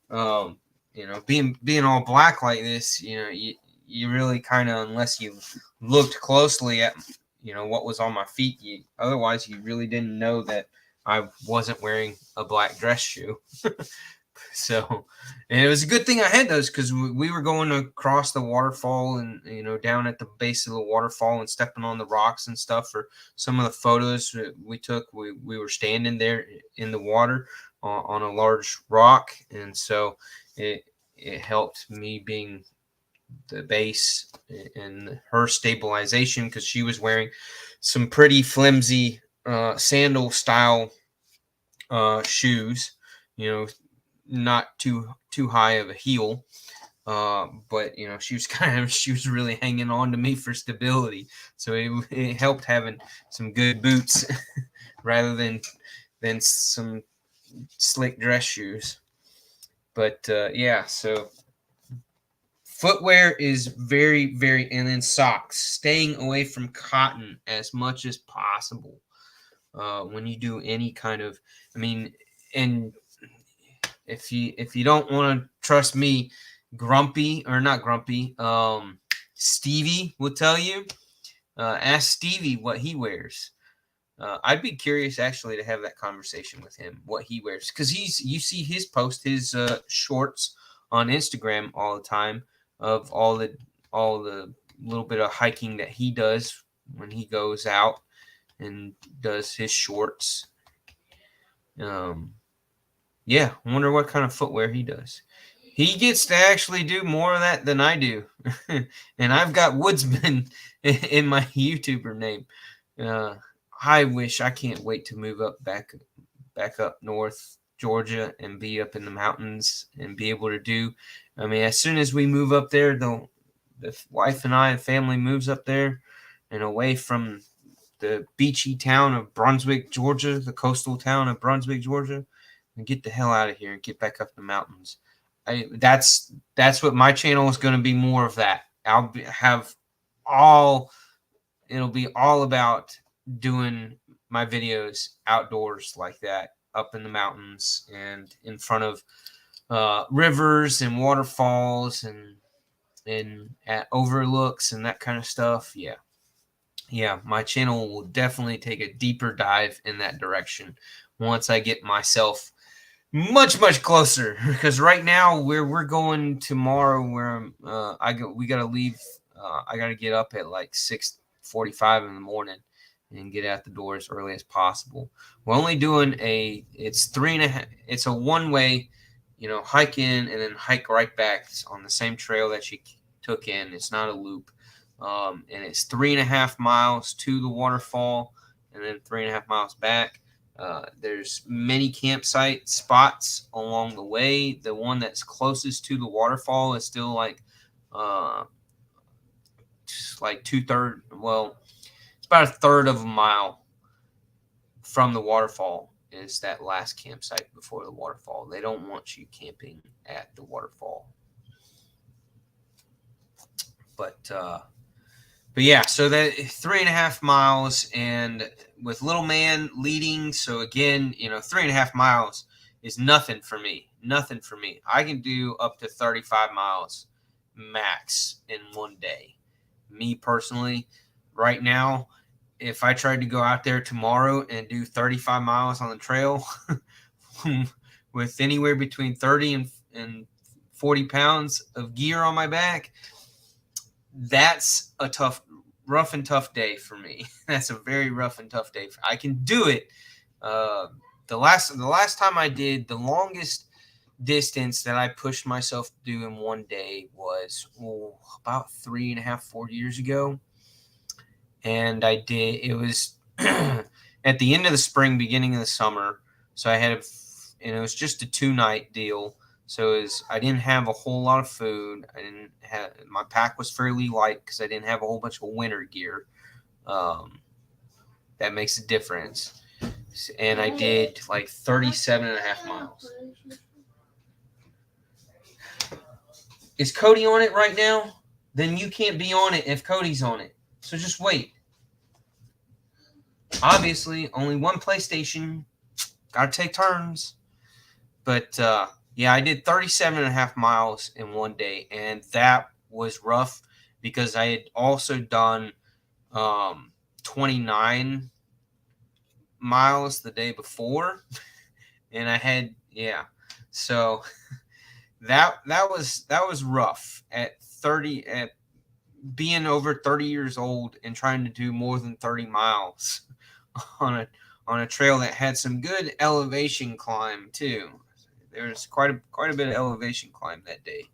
S1: Being all black like this, you really kind of, unless you looked closely at what was on my feet, otherwise you really didn't know that I wasn't wearing a black dress shoe. So, and it was a good thing I had those because we were going across the waterfall and, down at the base of the waterfall and stepping on the rocks and stuff. For some of the photos we took, we were standing there in the water on a large rock. And so it helped me being the base and her stabilization, because she was wearing some pretty flimsy sandal style shoes, not too high of a heel, but she was really hanging on to me for stability. So it helped having some good boots rather than some slick dress shoes. But yeah, so footwear is very, very, and then socks, staying away from cotton as much as possible when you do any kind of, and if you don't want to trust me, Stevie will tell you. Ask Stevie what he wears. I'd be curious actually to have that conversation with him, what he wears, because you see his shorts on Instagram all the time of all the little bit of hiking that he does when he goes out and does his shorts. Yeah, I wonder what kind of footwear he does. He gets to actually do more of that than I do. And I've got Woodsman in my YouTuber name. I can't wait to move back up north Georgia and be up in the mountains and be able to do. As soon as we move up there, the wife and I and family moves up there and away from the beachy town of Brunswick, Georgia, the coastal town of Brunswick, Georgia, and get the hell out of here and get back up the mountains. That's what my channel is going to be, more of that. It'll be all about doing my videos outdoors like that, up in the mountains and in front of rivers and waterfalls and at overlooks and that kind of stuff. Yeah, my channel will definitely take a deeper dive in that direction once I get myself much closer, because right now we're going tomorrow where we got to leave. I got to get up at like 6:45 in the morning and get out the door as early as possible. We're only doing it's a one-way hike in and then hike right back on the same trail that you took in. It's not a loop. And it's 3.5 miles to the waterfall and then 3.5 miles back. There's many campsite spots along the way. The one that's closest to the waterfall is still like 2/3. Well, it's about 1/3 of a mile from the waterfall is that last campsite before the waterfall. They don't want you camping at the waterfall. But yeah, so that 3.5 miles, and with little man leading. So again, 3.5 miles is nothing for me. Nothing for me. I can do up to 35 miles max in one day. Me personally, right now, if I tried to go out there tomorrow and do 35 miles on the trail with anywhere between 30 and 40 pounds of gear on my back, that's a rough and tough day for me. That's a very rough and tough day. I can do it. The last time I did, the longest distance that I pushed myself to do in one day was about 3.5, 4 years ago. And it was at the end of the spring, beginning of the summer. So and it was just a 2-night deal. So I didn't have a whole lot of food. My pack was fairly light because I didn't have a whole bunch of winter gear. That makes a difference. And I did like 37.5 miles. Is Cody on it right now? Then you can't be on it if Cody's on it. So just wait. Obviously, only one PlayStation. Gotta take turns. But yeah, I did 37.5 miles in one day, and that was rough because I had also done 29 miles the day before, and I had so that was rough at being over 30 years old and trying to do more than 30 miles on a trail that had some good elevation climb too. There was quite a bit of elevation climb that day.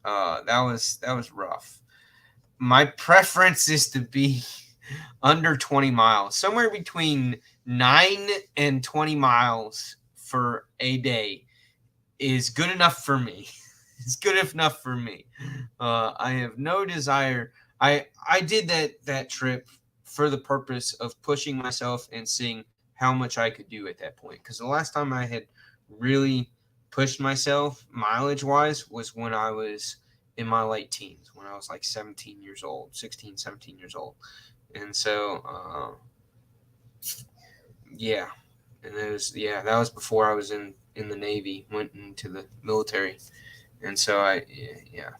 S1: That was rough. My preference is to be under 20 miles, somewhere between 9 and 20 miles for a day is good enough for me. It's good enough for me. I have no desire. I did that trip for the purpose of pushing myself and seeing how much I could do at that point. Because the last time I had really pushed myself mileage wise was when I was in my late teens, when I was like 17 years old. And so yeah, and that was before I was in the Navy, went into the military. And so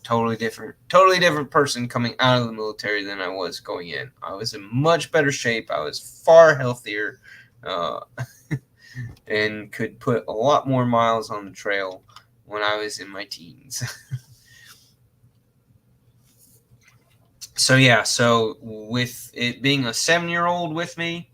S1: totally different person coming out of the military than I was going in. I was in much better shape. I was far healthier, and could put a lot more miles on the trail when I was in my teens. So with it being a 7-year-old with me,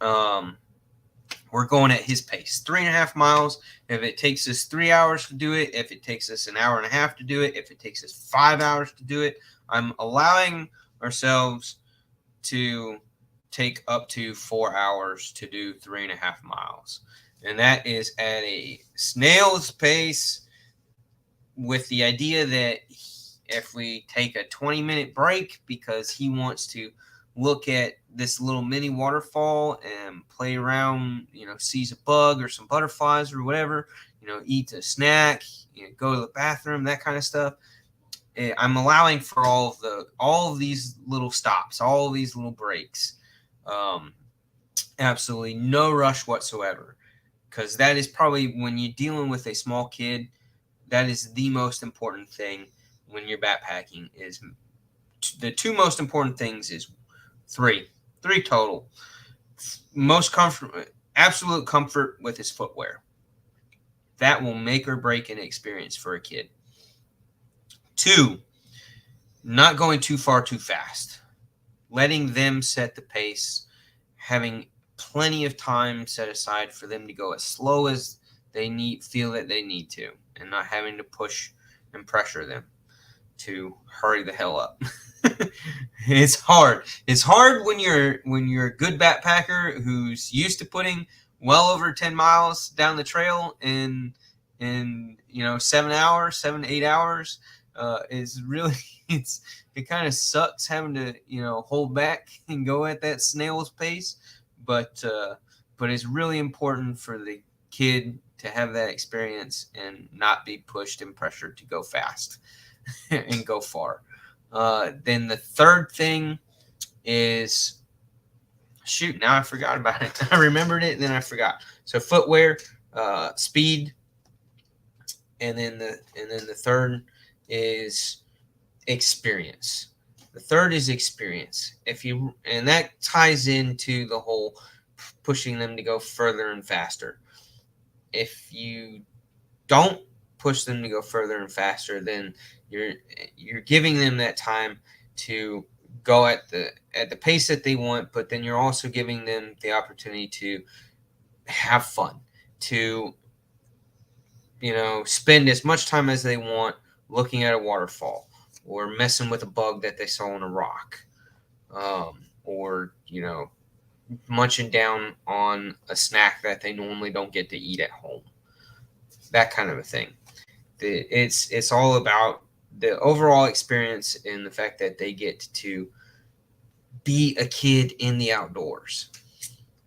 S1: we're going at his pace, 3.5 miles. If it takes us 3 hours to do it, if it takes us an hour and a half to do it, if it takes us 5 hours to do it, I'm allowing ourselves to take up to 4 hours to do 3.5 miles. And that is at a snail's pace, with the idea that if we take a 20-minute break because he wants to look at this little mini waterfall and play around, sees a bug or some butterflies or whatever, eats a snack, go to the bathroom, that kind of stuff. I'm allowing for all of these little stops, all of these little breaks. Absolutely no rush whatsoever, because that is probably, when you're dealing with a small kid, that is the most important thing when you're backpacking. Is the two most important things is three total. Most comfort, absolute comfort with his footwear. That will make or break an experience for a kid. 2, not going too far too fast. Letting them set the pace. Having plenty of time set aside for them to go as slow as they feel that they need to, and not having to push and pressure them to hurry the hell up. It's hard. It's hard when you're a good backpacker who's used to putting well over 10 miles down the trail in 7 hours, 7 to 8 hours. Is really it kind of sucks having to hold back and go at that snail's pace, but it's really important for the kid to have that experience and not be pushed and pressured to go fast and go far. Then the third thing is, shoot, now I forgot about it. I remembered it, then I forgot. So footwear, speed, and then the third is experience. The third is experience. And that ties into the whole pushing them to go further and faster. If you don't push them to go further and faster, then you're giving them that time to go at the pace that they want, but then you're also giving them the opportunity to have fun, to spend as much time as they want looking at a waterfall, or messing with a bug that they saw on a rock, or munching down on a snack that they normally don't get to eat at home. That kind of a thing. It's all about the overall experience and the fact that they get to be a kid in the outdoors.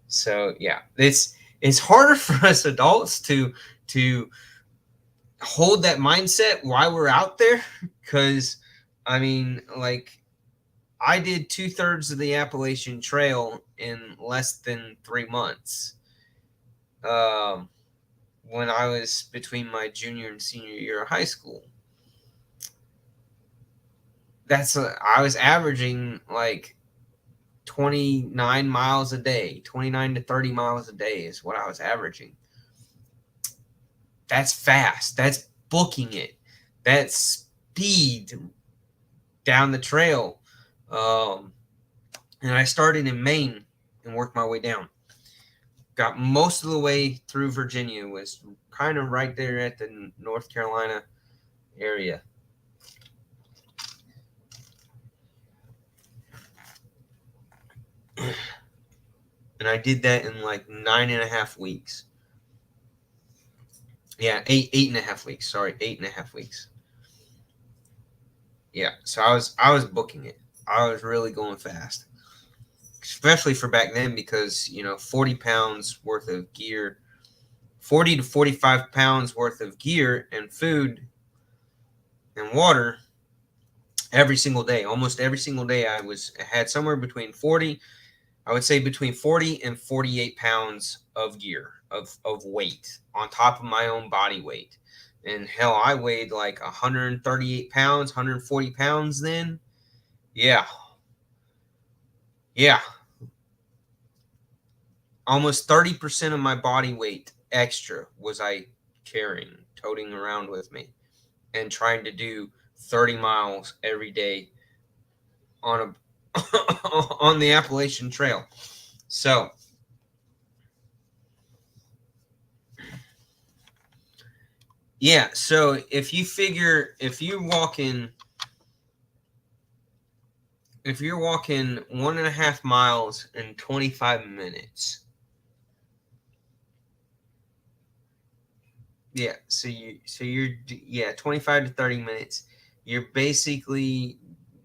S1: So yeah, it's harder for us adults to hold that mindset while we're out there, because I mean, like, I did 2/3 of the Appalachian Trail in less than 3 months. When I was between my junior and senior year of high school. I was averaging like 29 miles a day, 29 to 30 miles a day is what I was averaging. That's fast. That's booking it. That's speed down the trail. And I started in Maine and worked my way down. Got most of the way through Virginia, was kind of right there at the North Carolina area. And I did that in like 9.5 weeks. Yeah, 8.5 weeks. Sorry, 8.5 weeks. Yeah, so I was booking it. I was really going fast, especially for back then, because 40 pounds worth of gear, 40 to 45 pounds worth of gear and food and water every single day. Almost every single day, I had somewhere between 40. I would say between 40 and 48 pounds of gear, of weight on top of my own body weight. And hell, I weighed like 138 pounds, 140 pounds then. Yeah. Yeah. Almost 30% of my body weight extra was I carrying, toting around with me, and trying to do 30 miles every day on on the Appalachian Trail. So yeah, so if you're walking 1.5 miles in 25 minutes. Yeah, so you're 25 to 30 minutes. You're basically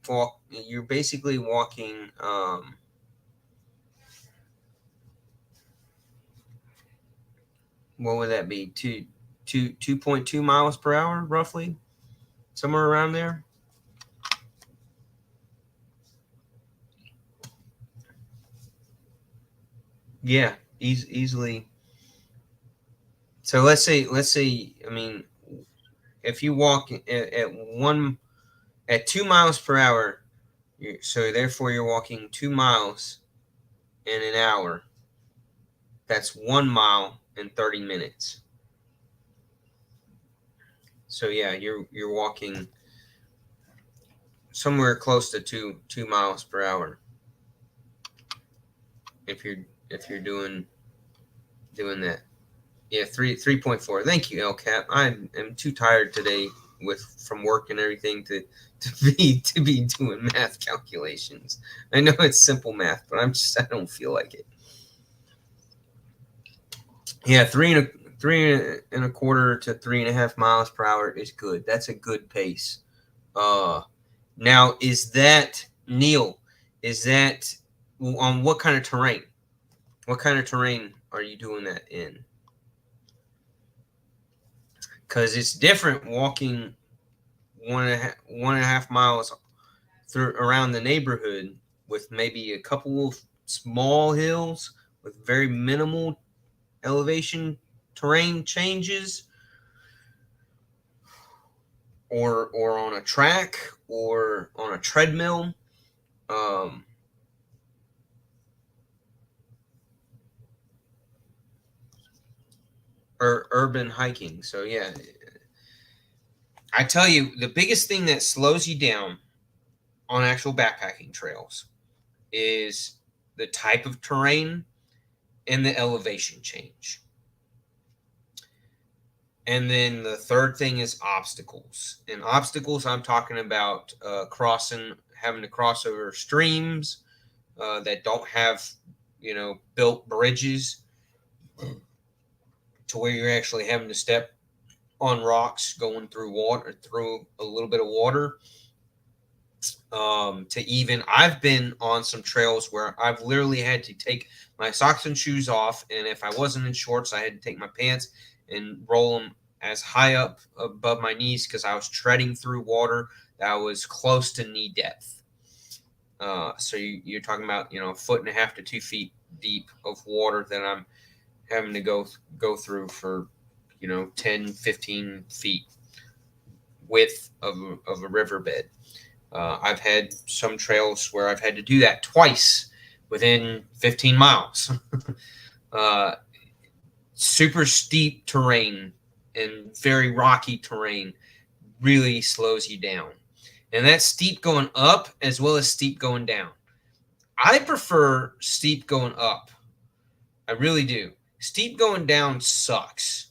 S1: walking what would that be? 2.2 miles per hour, roughly, somewhere around there. Yeah, easily. So let's say, I mean, if you walk at 2 miles per hour, so therefore you're walking 2 miles in an hour. That's 1 mile in 30 minutes. So yeah, you're walking somewhere close to 2 miles per hour if you're doing that. Yeah, 3.4. Thank you, LCAP. I am too tired today from work and everything to be doing math calculations. I know it's simple math, but I don't feel like it. Yeah, three and a quarter to 3.5 miles per hour is good. That's a good pace. Now is that Neil? Is that on what kind of terrain? What kind of terrain are you doing that in? Because it's different walking 1.5 miles through around the neighborhood with maybe a couple of small hills with very minimal elevation terrain changes, or on a track or on a treadmill. Or urban hiking. So yeah, I tell you, the biggest thing that slows you down on actual backpacking trails is the type of terrain and the elevation change. And then the third thing is obstacles. And obstacles, I'm talking about having to cross over streams that don't have, built bridges to where you're actually having to step on rocks going through water, through a little bit of water. I've been on some trails where I've literally had to take my socks and shoes off, and if I wasn't in shorts, I had to take my pants and roll them as high up above my knees because I was treading through water that was close to knee depth. So you're talking about 1.5 to 2 feet deep of water that I'm having to go through for 10, 15 feet width of a riverbed. I've had some trails where I've had to do that twice within 15 miles. Super steep terrain and very rocky terrain really slows you down. And that's steep going up as well as steep going down. I prefer steep going up. I really do. Steep going down sucks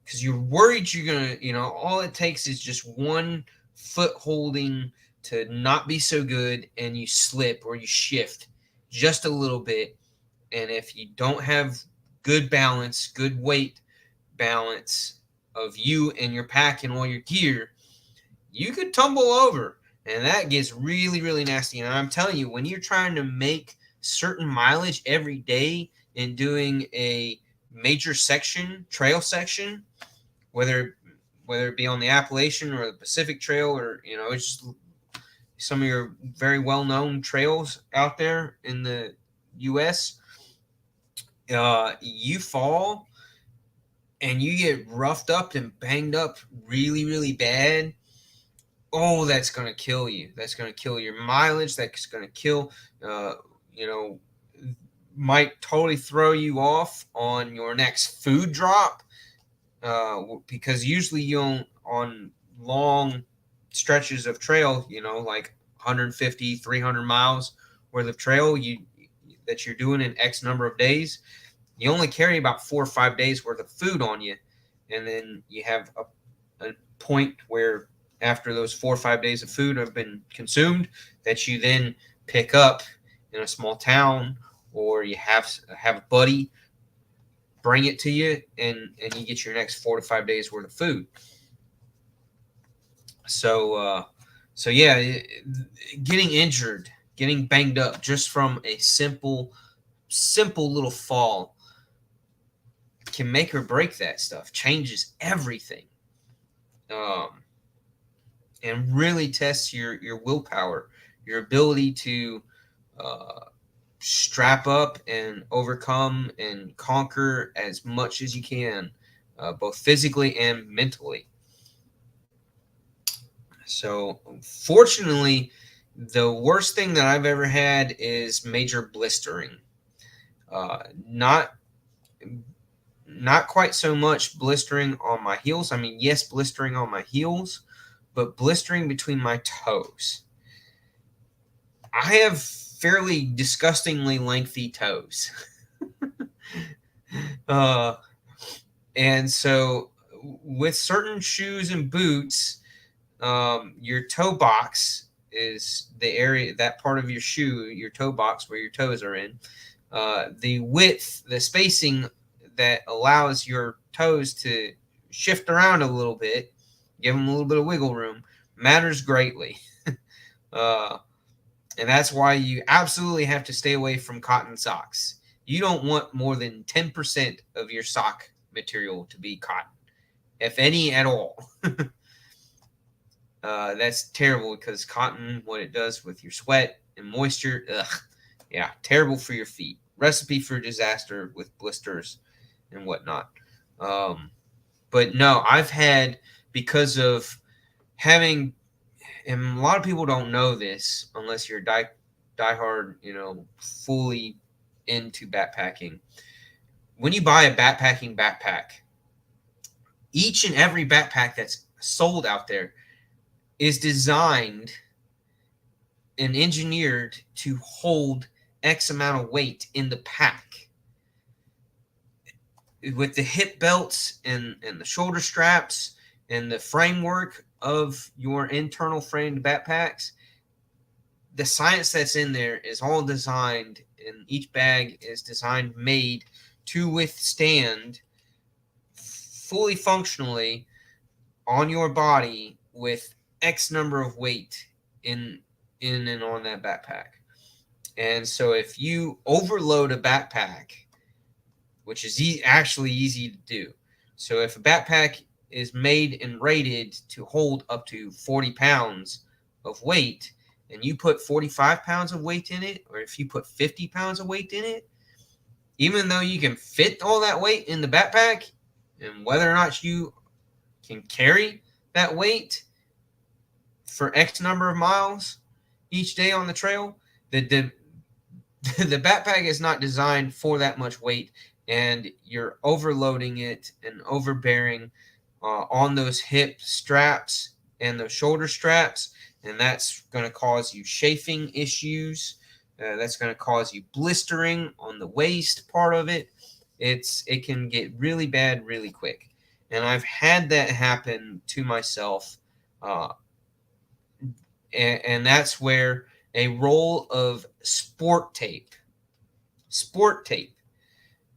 S1: because you're worried you're going to, all it takes is just one foot holding to not be so good and you slip or you shift just a little bit. And if you don't have good balance, good weight balance of you and your pack and all your gear, you could tumble over. And that gets really, really nasty. And I'm telling you, when you're trying to make certain mileage every day and doing a major trail section, whether it be on the Appalachian or the Pacific Trail or, it's just some of your very well-known trails out there in the U.S., you fall and you get roughed up and banged up really, really bad. Oh, that's going to kill you. That's going to kill your mileage. That's going to kill, might totally throw you off on your next food drop. Because usually on long stretches of trail, like 150, 300 miles worth of trail that you're doing in X number of days, you only carry about 4 or 5 days worth of food on you. And then you have a point where after those 4 or 5 days of food have been consumed, that you then pick up in a small town, or you have a buddy bring it to you, and you get your next 4 to 5 days worth of food. So yeah, getting injured, getting banged up just from a simple little fall can make or break that stuff, changes everything. And really tests your willpower, your ability to strap up and overcome and conquer as much as you can, both physically and mentally. So, fortunately, the worst thing that I've ever had is major blistering. Not quite so much blistering on my heels. I mean, yes, blistering on my heels, but blistering between my toes. I have fairly disgustingly lengthy toes. And so with certain shoes and boots, your toe box is the area, that part of your shoe, your toe box where your toes are in. The width, the spacing that allows your toes to shift around a little bit, give them a little bit of wiggle room, matters greatly. And that's why you absolutely have to stay away from cotton socks. You don't want more than 10% of your sock material to be cotton, if any at all. That's terrible because cotton, what it does with your sweat and moisture, yeah, terrible for your feet. Recipe for disaster with blisters and whatnot. But no, I've had, because of having, and a lot of people don't know this unless you're diehard, fully into backpacking. When you buy a backpacking backpack, each and every backpack that's sold out there is designed and engineered to hold X amount of weight in the pack. With the hip belts and the shoulder straps and the framework of your internal framed backpacks, the science that's in there is all designed, and each bag is designed, made to withstand fully functionally on your body with X number of weight in and on that backpack. And so if you overload a backpack, which is actually easy to do. So if a backpack is made and rated to hold up to 40 pounds of weight, and you put 45 pounds of weight in it, or if you put 50 pounds of weight in it, even though you can fit all that weight in the backpack, and whether or not you can carry that weight for X number of miles each day on the trail, the backpack is not designed for that much weight, and you're overloading it and overbearing on those hip straps and those shoulder straps, and that's going to cause you chafing issues. That's going to cause you blistering on the waist part of it. It can get really bad really quick, and I've had that happen to myself, and that's where a roll of sport tape,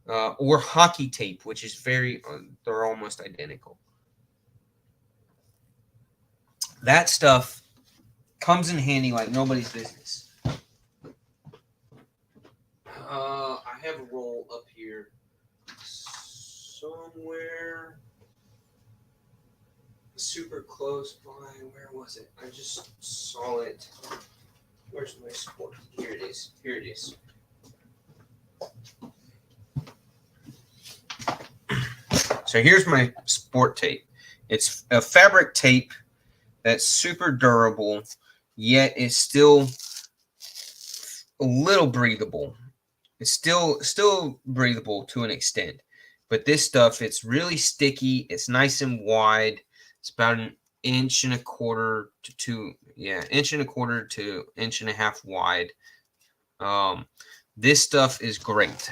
S1: or hockey tape, which is they're almost identical. That stuff comes in handy like nobody's business. I have a roll up here somewhere, super close by. Where was it? I just saw it. Where's my sport? Here it is. So here's my sport tape. It's a fabric tape that's super durable, yet it's still a little breathable. It's still breathable to an extent. But this stuff, it's really sticky. It's nice and wide. It's about an inch and a quarter to 2. Yeah, inch and a quarter to inch and a half wide. This stuff is great.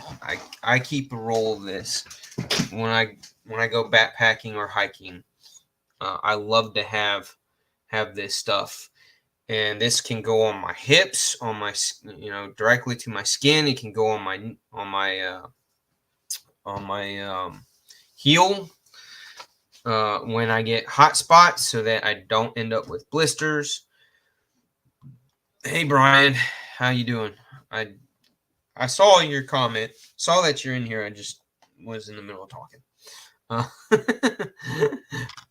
S1: I keep a roll of this when I go backpacking or hiking. I love to have this stuff, and this can go on my hips, on my directly to my skin. It can go on my heel when I get hot spots, so that I don't end up with blisters. Hey Brian, how you doing? I saw your comment. Saw that you're in here. I just was in the middle of talking.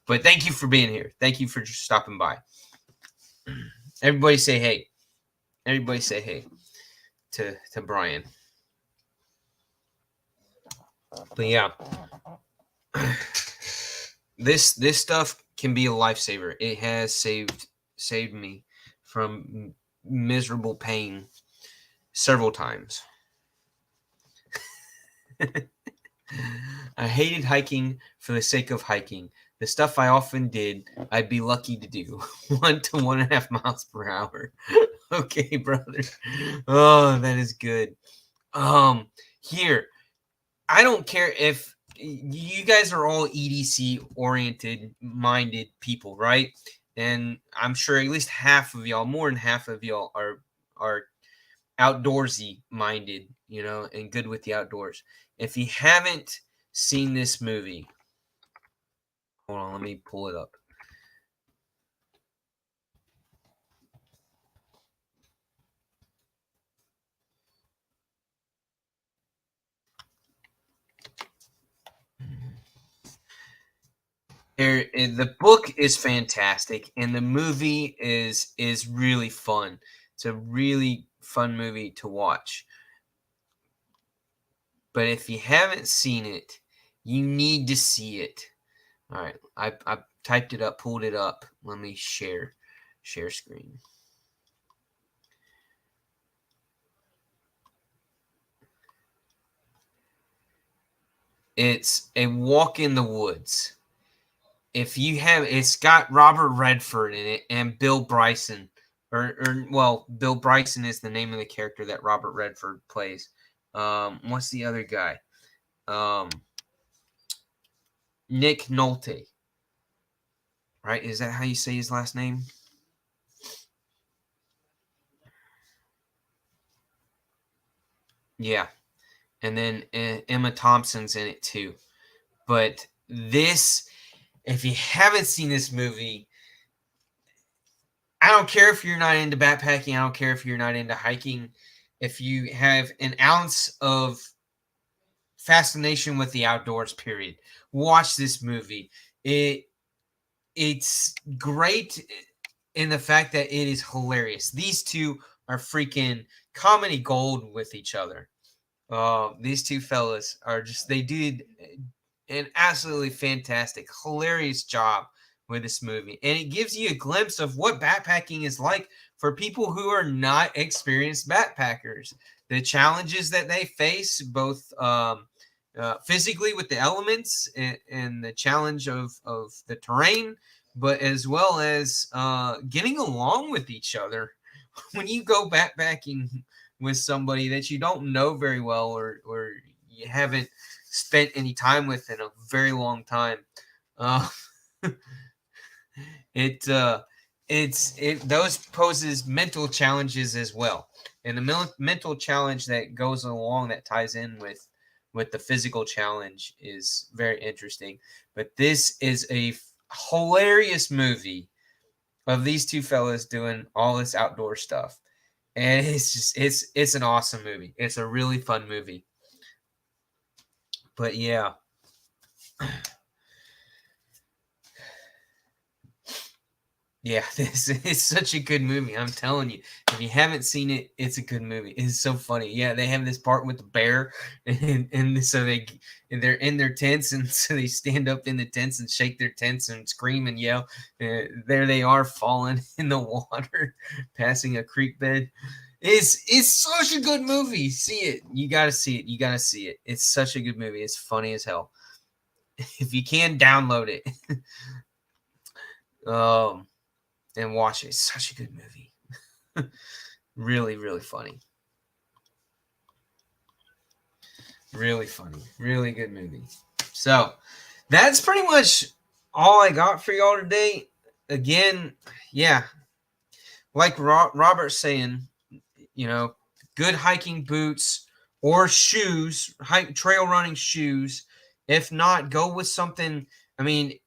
S1: But thank you for being here. Thank you for stopping by. Everybody say hey. Everybody say hey to Brian. But yeah, this stuff can be a lifesaver. It has saved me from miserable pain several times. I hated hiking for the sake of hiking. The stuff I often did, I'd be lucky to do 1 to 1.5 miles per hour. Okay, brother. Oh, that is good. Here, I don't care if you guys are all EDC oriented minded people, right? And I'm sure at least half of y'all, more than half of y'all, are outdoorsy minded, and good with the outdoors. If you haven't seen this movie, hold on, let me pull it up. The book is fantastic, and the movie is really fun. It's a really fun movie to watch. But if you haven't seen it, you need to see it. All right, I typed it up, pulled it up. Let me share screen. It's A Walk in the Woods. If you have, it's got Robert Redford in it and Bill Bryson. Well, Bill Bryson is the name of the character that Robert Redford plays. What's the other guy? Nick Nolte. Right? Is that how you say his last name? Yeah. And then Emma Thompson's in it too. But this, if you haven't seen this movie, I don't care if you're not into backpacking. I don't care if you're not into hiking. If you have an ounce of fascination with the outdoors, period, watch this movie. It's great in the fact that it is hilarious. These two are freaking comedy gold with each other. These two fellas are just, they did an absolutely fantastic, hilarious job with this movie. And it gives you a glimpse of what backpacking is like for people who are not experienced backpackers. The challenges that they face, both physically with the elements and the challenge of the terrain, but as well as getting along with each other. When you go backpacking with somebody that you don't know very well, or you haven't spent any time with in a very long time, those poses mental challenges as well, and the mental challenge that goes along that ties in with the physical challenge is very interesting. But this is a hilarious movie of these two fellas doing all this outdoor stuff. And it's an awesome movie. It's a really fun movie. But yeah. Yeah, this is such a good movie. I'm telling you. If you haven't seen it, it's a good movie. It's so funny. Yeah, they have this part with the bear, and so they're in their tents, and so they stand up in the tents and shake their tents and scream and yell. There they are, falling in the water, passing a creek bed. It's such a good movie. See it. You got to see it. You got to see it. It's such a good movie. It's funny as hell. If you can, download it. And watch it. It's such a good movie. Really, really funny. Really funny. Really good movie. So that's pretty much all I got for y'all today. Again, yeah. Like Robert's saying, good hiking boots or shoes, trail running shoes. If not, go with something. I mean,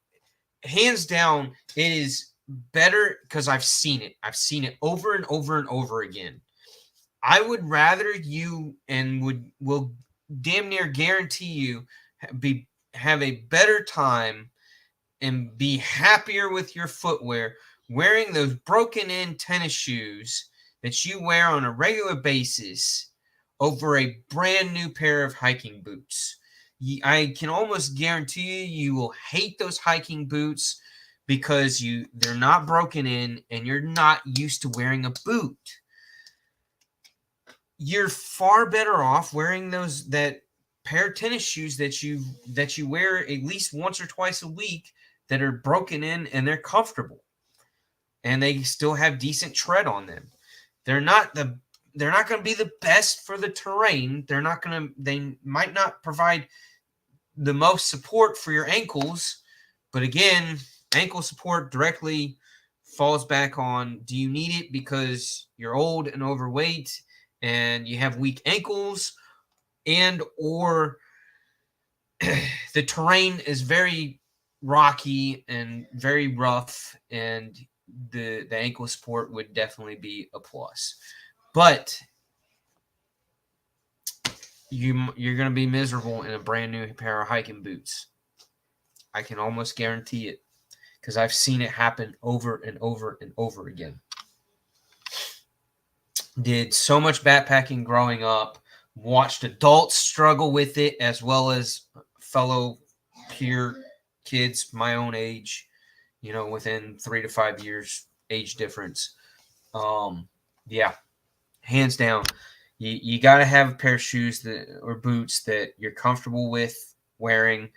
S1: hands down, it is better because I've seen it. I've seen it over and over and over again. I would rather you, and will damn near guarantee you, have a better time and be happier with your footwear wearing those broken in tennis shoes that you wear on a regular basis over a brand new pair of hiking boots. I can almost guarantee you will hate those hiking boots because they're not broken in and you're not used to wearing a boot. You're far better off wearing that pair of tennis shoes that you wear at least once or twice a week that are broken in and they're comfortable and they still have decent tread on them. They're not going to be the best for the terrain. They might not provide the most support for your ankles. But again, ankle support directly falls back on, do you need it because you're old and overweight and you have weak ankles, and or the terrain is very rocky and very rough, and the ankle support would definitely be a plus. But you're going to be miserable in a brand new pair of hiking boots. I can almost guarantee it, because I've seen it happen over and over and over again. Did so much backpacking growing up, watched adults struggle with it as well as fellow peer kids my own age, within 3 to 5 years age difference. Yeah, hands down, you got to have a pair of shoes or boots that you're comfortable with wearing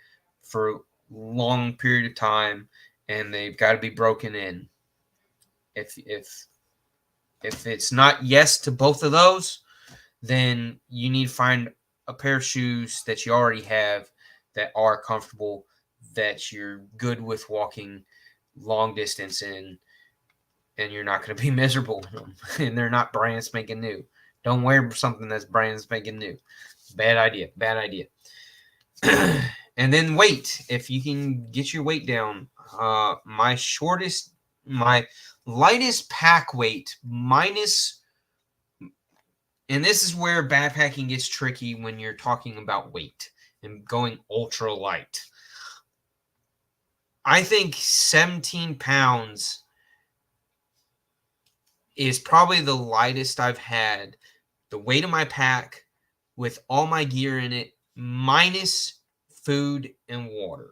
S1: for a long period of time, and they've got to be broken in. If it's not yes to both of those, then you need to find a pair of shoes that you already have that are comfortable, that you're good with walking long distance in, and you're not going to be miserable in them. And they're not brand spanking new. Don't wear something that's brand spanking new. Bad idea. Bad idea. And then weight. If you can get your weight down, my lightest pack weight minus, and this is where backpacking gets tricky when you're talking about weight and going ultra light. I think 17 pounds is probably the lightest I've had. The weight of my pack with all my gear in it, minus food and water.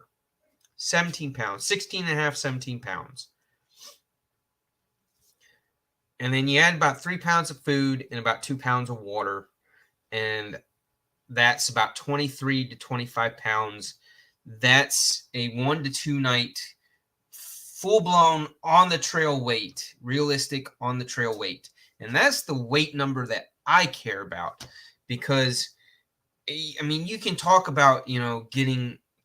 S1: 17 pounds, 16 and a half, 17 pounds. And then you add about 3 pounds of food and about 2 pounds of water. And that's about 23 to 25 pounds. That's a 1 to 2 night full-blown on the trail weight, realistic on the trail weight. And that's the weight number that I care about, because I mean, you can talk about,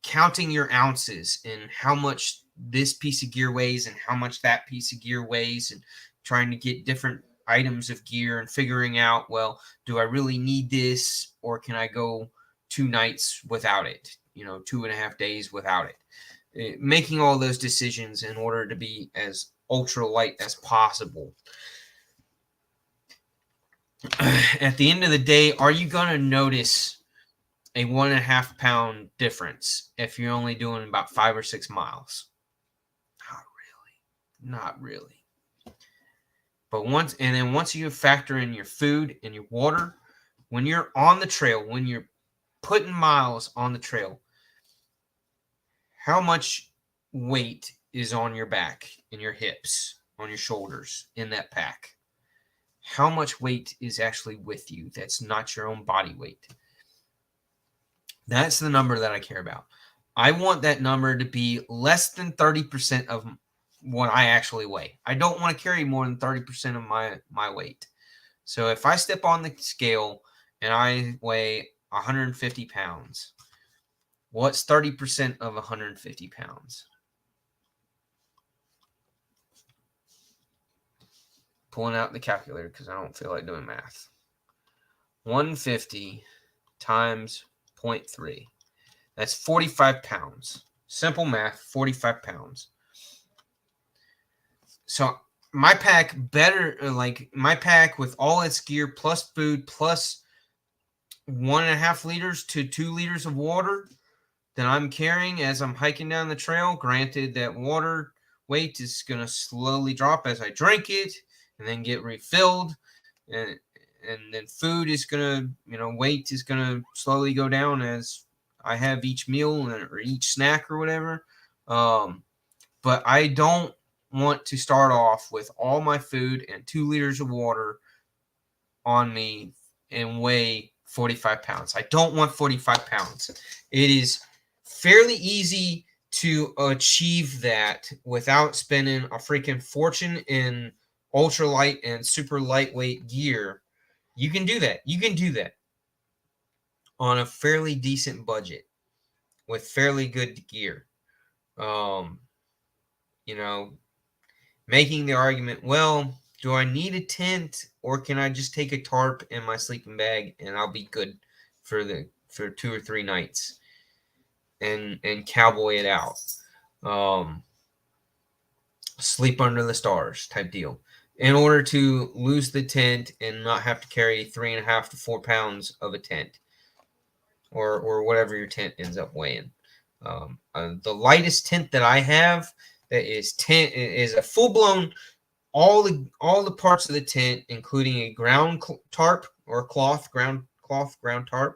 S1: counting your ounces and how much this piece of gear weighs and how much that piece of gear weighs, and trying to get different items of gear and figuring out, well, do I really need this, or can I go 2 nights without it, 2.5 days without it? Making all those decisions in order to be as ultra light as possible. At the end of the day, are you going to notice a 1.5 pound difference if you're only doing about 5 or 6 miles? Not really. But once you factor in your food and your water, when you're on the trail, when you're putting miles on the trail, how much weight is on your back, in your hips, on your shoulders, in that pack? How much weight is actually with you that's not your own body weight? That's the number that I care about. I want that number to be less than 30% of what I actually weigh. I don't want to carry more than 30% of my weight. So if I step on the scale and I weigh 150 pounds, what's 30% of 150 pounds? Pulling out the calculator because I don't feel like doing math. 150 times 0.3. That's 45 pounds. Simple math, 45 pounds. So my pack my pack with all its gear plus food plus 1.5 liters to 2 liters of water that I'm carrying as I'm hiking down the trail. Granted, that water weight is going to slowly drop as I drink it and then get refilled. And then food is going to, weight is going to slowly go down as I have each meal or each snack or whatever. But I don't want to start off with all my food and 2 liters of water on me and weigh 45 pounds. I don't want 45 pounds. It is fairly easy to achieve that without spending a freaking fortune in ultralight and super lightweight gear. You can do that. You can do that on a fairly decent budget. with fairly good gear. You know, making the argument, well, do I need a tent or can I just take a tarp and my sleeping bag and I'll be good for 2 or 3 nights and cowboy it out. Sleep under the stars type deal. In order to lose the tent and not have to carry 3.5 to 4 pounds of a tent or whatever your tent ends up weighing. The lightest tent that I have that is a full-blown all the parts of the tent, including a ground tarp or ground tarp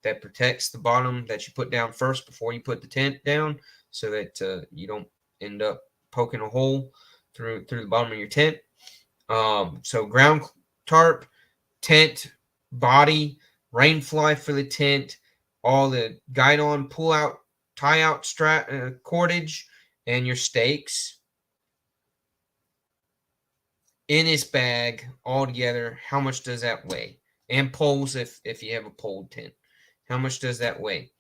S1: that protects the bottom that you put down first before you put the tent down, so that you don't end up poking a hole through the bottom of your tent. So ground tarp, tent, body, rain fly for the tent, all the guide on, pull out, tie out cordage, and your stakes in this bag all together. How much does that weigh? And poles if you have a pole tent. How much does that weigh?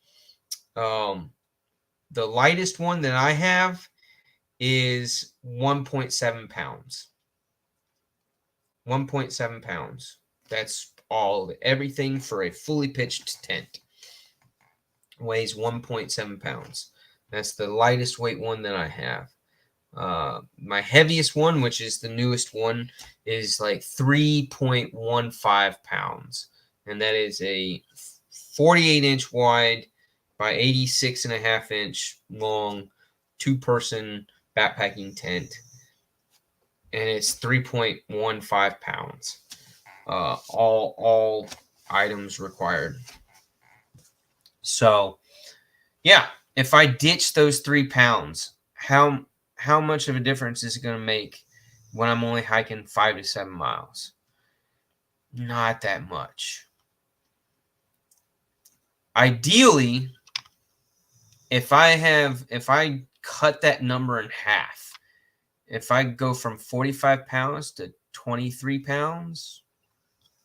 S1: The lightest one that I have is 1.7 pounds. 1.7 pounds. That's all. Everything for a fully pitched tent weighs 1.7 pounds. That's the lightest weight one that I have. My heaviest one, which is the newest one, is like 3.15 pounds. And that is a 48-inch wide by 86.5-inch long 2-person backpacking tent. And it's 3.15 pounds. All items required. So, yeah, if I ditch those 3 pounds, how much of a difference is it going to make when I'm only hiking 5 to 7 miles? Not that much. Ideally, if I cut that number in half, if I go from 45 pounds to 23 pounds,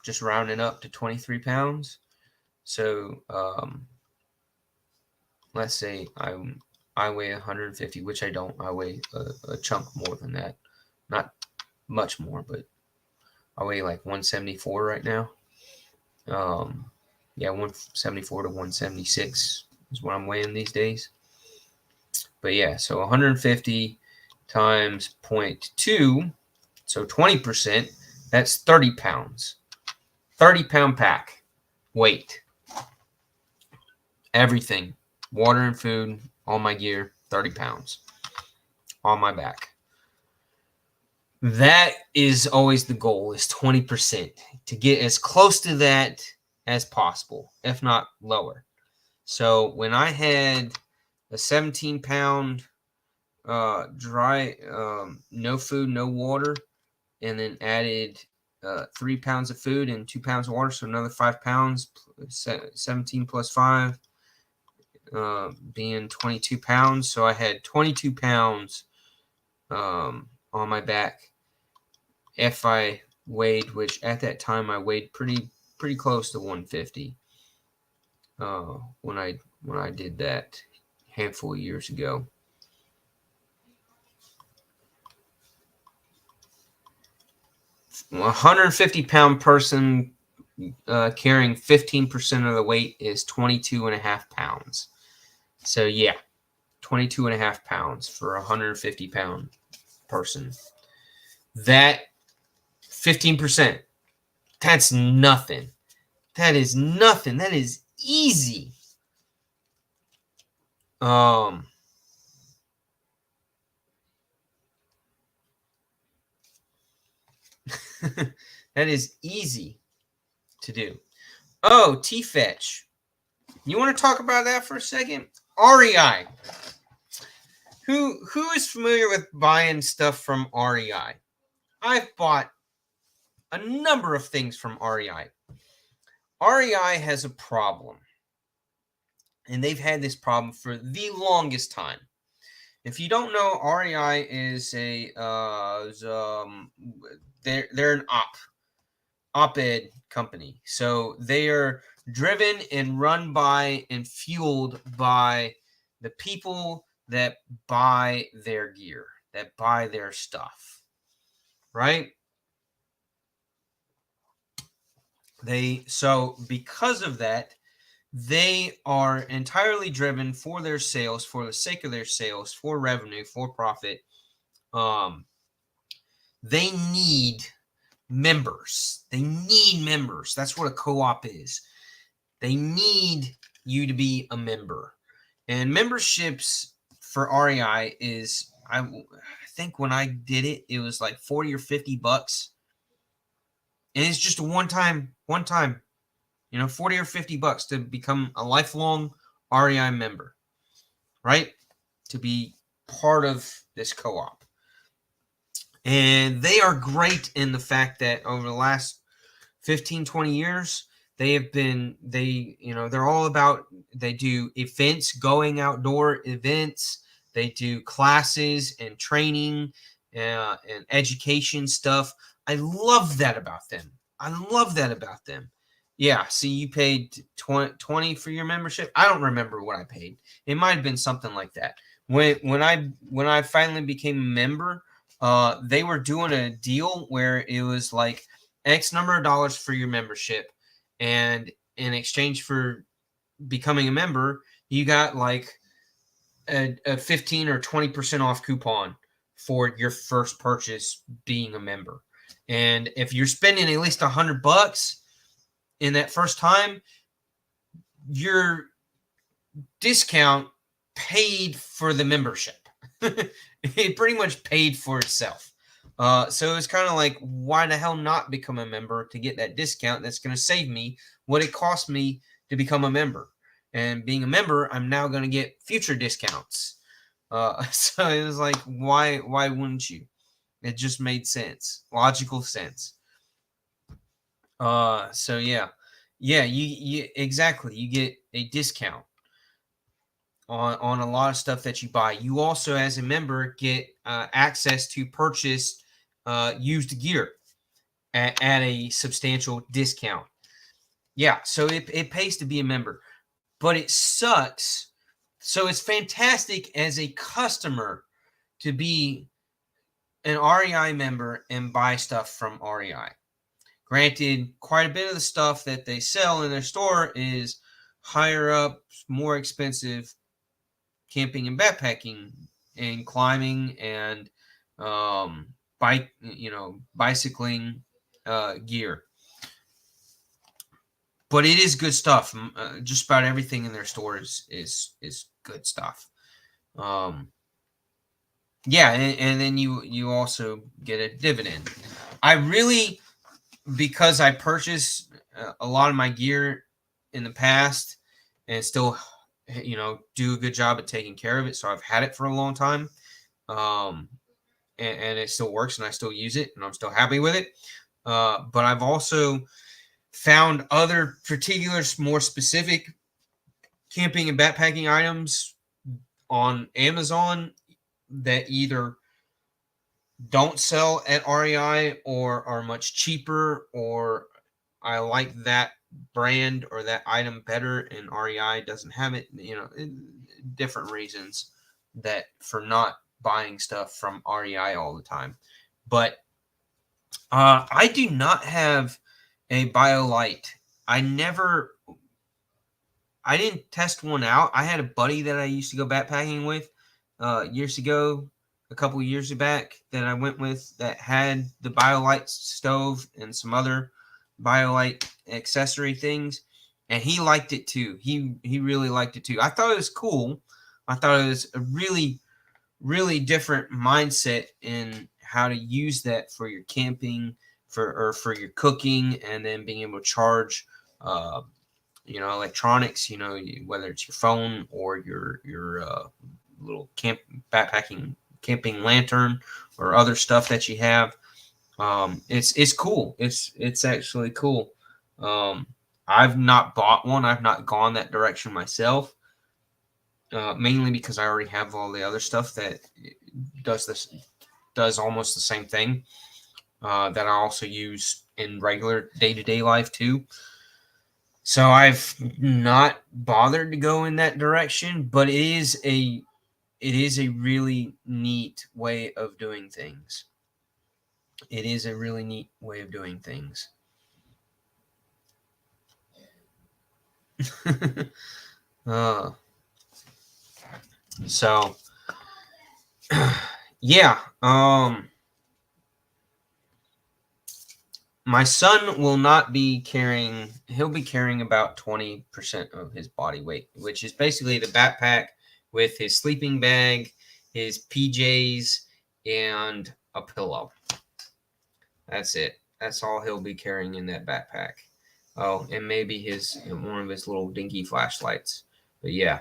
S1: just rounding up to 23 pounds. So, let's say I weigh 150, which I don't. I weigh a chunk more than that. Not much more, but I weigh like 174 right now. Yeah, 174 to 176 is what I'm weighing these days. But yeah, so 150 times 0.2, so 20%, that's 30 pounds. 30-pound pack weight. Everything. Water and food, all my gear, 30 pounds on my back. That is always the goal, is 20%, to get as close to that as possible, if not lower. So when I had a 17-pound dry, no food, no water, and then added 3 pounds of food and 2 pounds of water, so another 5 pounds, 17 plus 5, being 22 pounds. So I had 22 pounds on my back if I weighed, which at that time I weighed pretty close to 150 when I did that a handful of years ago. A 150-pound person carrying 15% of the weight is 22.5 pounds. So yeah, 22.5 pounds for a 150-pound person. That 15%, that's nothing. That is nothing. That is easy. That is easy to do. Oh, T-Fetch. You want to talk about that for a second? REI. Who is familiar with buying stuff from REI? I've bought a number of things from REI. REI has a problem. And they've had this problem for the longest time. If you don't know, REI is they're an op-ed company. So they are driven and run by and fueled by the people that buy their gear, that buy their stuff, right? So because of that, they are entirely driven for their sales, for the sake of their sales, for revenue, for profit. They need members. They need members. That's what a co-op is. They need you to be a member. And memberships for REI is, I think when I did it, it was like 40 or 50 bucks. And it's just a one time, 40 or 50 bucks to become a lifelong REI member, right? To be part of this co-op. And they are great in the fact that over the last 15, 20 years, they're all about, they do events, going outdoor events. They do classes and training and education stuff. I love that about them. Yeah, see, you paid 20 for your membership. I don't remember what I paid. It might have been something like that. When I finally became a member, they were doing a deal where it was like X number of dollars for your membership, and in exchange for becoming a member, you got like a 15 or 20% off coupon for your first purchase being a member. And if you're spending at least $100 in that first time, your discount paid for the membership. It pretty much paid for itself. So it's kind of like, why the hell not become a member to get that discount that's going to save me what it cost me to become a member? And being a member, I'm now going to get future discounts. So it was like, why wouldn't you? It just made sense, logical sense. So yeah, you exactly. You get a discount on a lot of stuff that you buy. You also, as a member, get access to purchase used gear at a substantial discount. Yeah, so it pays to be a member, but it sucks. So it's fantastic as a customer to be an REI member and buy stuff from REI. Granted, quite a bit of the stuff that they sell in their store is higher up, more expensive camping and backpacking and climbing and bicycling gear. But it is good stuff. Just about everything in their stores is good stuff. Yeah, and then you also get a dividend. I really, because I purchased a lot of my gear in the past and still, do a good job at taking care of it. So I've had it for a long time. And it still works and I still use it and I'm still happy with it. But I've also found other particular, more specific camping and backpacking items on Amazon that either don't sell at REI or are much cheaper, or I like that brand or that item better and REI doesn't have it, different reasons that for not buying stuff from REI all the time. But I do not have a BioLite. I didn't test one out. I had a buddy that I used to go backpacking with years ago, a couple of years back, that I went with that had the BioLite stove and some other BioLite accessory things, and he liked it too. He really liked it too. I thought it was cool. I thought it was a really, really different mindset in how to use that for your camping, for your cooking, and then being able to charge electronics, whether it's your phone or your little backpacking camping lantern or other stuff that you have. It's cool. It's actually cool. I've not bought one. I've not gone that direction myself, mainly because I already have all the other stuff that does almost the same thing that I also use in regular day-to-day life too. So I've not bothered to go in that direction, but it is a really neat way of doing things. It is a really neat way of doing things. uh, so yeah, my son will not be carrying, he'll be carrying about 20% of his body weight, which is basically the backpack with his sleeping bag, his PJs, and a pillow. That's it. That's all he'll be carrying in that backpack. Oh, and maybe one of his little dinky flashlights. But yeah,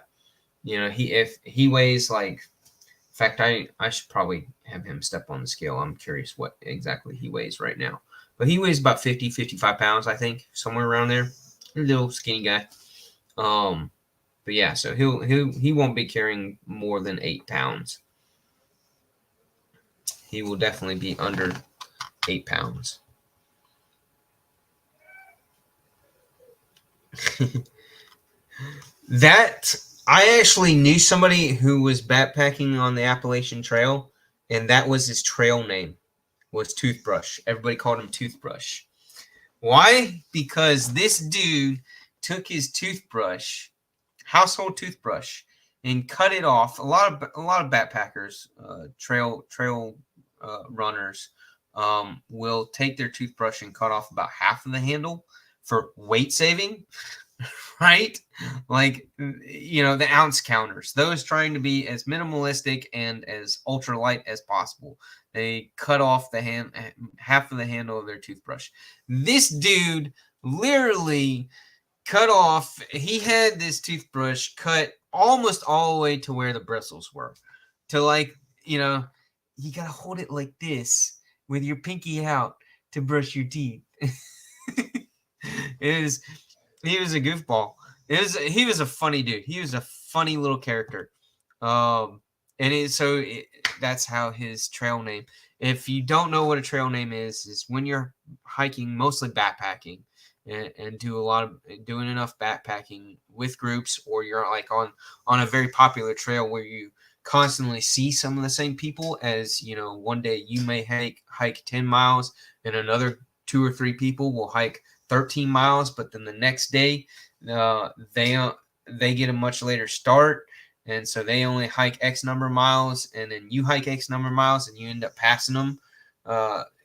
S1: if he weighs like, in fact, I should probably have him step on the scale. I'm curious what exactly he weighs right now. But he weighs about 50, 55 pounds, I think, somewhere around there. A little skinny guy. But yeah, so he won't be carrying more than 8 pounds. He will definitely be under 8 pounds. That I actually knew somebody who was backpacking on the Appalachian Trail, and that was his trail name, was Toothbrush. Everybody called him Toothbrush. Why? Because this dude took his toothbrush, household toothbrush, and cut it off. A lot of backpackers, trail runners, will take their toothbrush and cut off about half of the handle for weight saving. Right? Like, the ounce counters, those trying to be as minimalistic and as ultra light as possible. They cut off half of the handle of their toothbrush. This dude literally cut off, he had this toothbrush cut almost all the way to where the bristles were. To you got to hold it like this with your pinky out to brush your teeth. He was a goofball. He was a funny dude. He was a funny little character. That's how his trail name. If you don't know what a trail name is when you're hiking, mostly backpacking, and doing enough backpacking with groups, or you're like on a very popular trail where you constantly see some of the same people. As one day you may hike 10 miles, and another 2 or 3 people will hike 13 miles, but then the next day they get a much later start, and so they only hike X number of miles, and then you hike X number of miles, and you end up passing them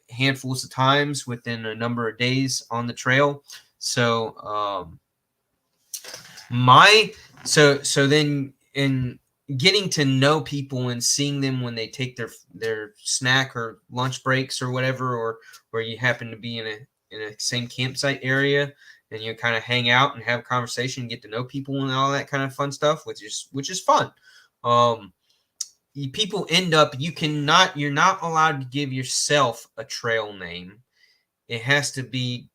S1: handfuls of times within a number of days on the trail. So then in getting to know people and seeing them when they take their snack or lunch breaks or whatever, or where you happen to be in a same campsite area, and you kind of hang out and have a conversation and get to know people and all that kind of fun stuff, which is fun. People end up, you're not allowed to give yourself a trail name. It has to be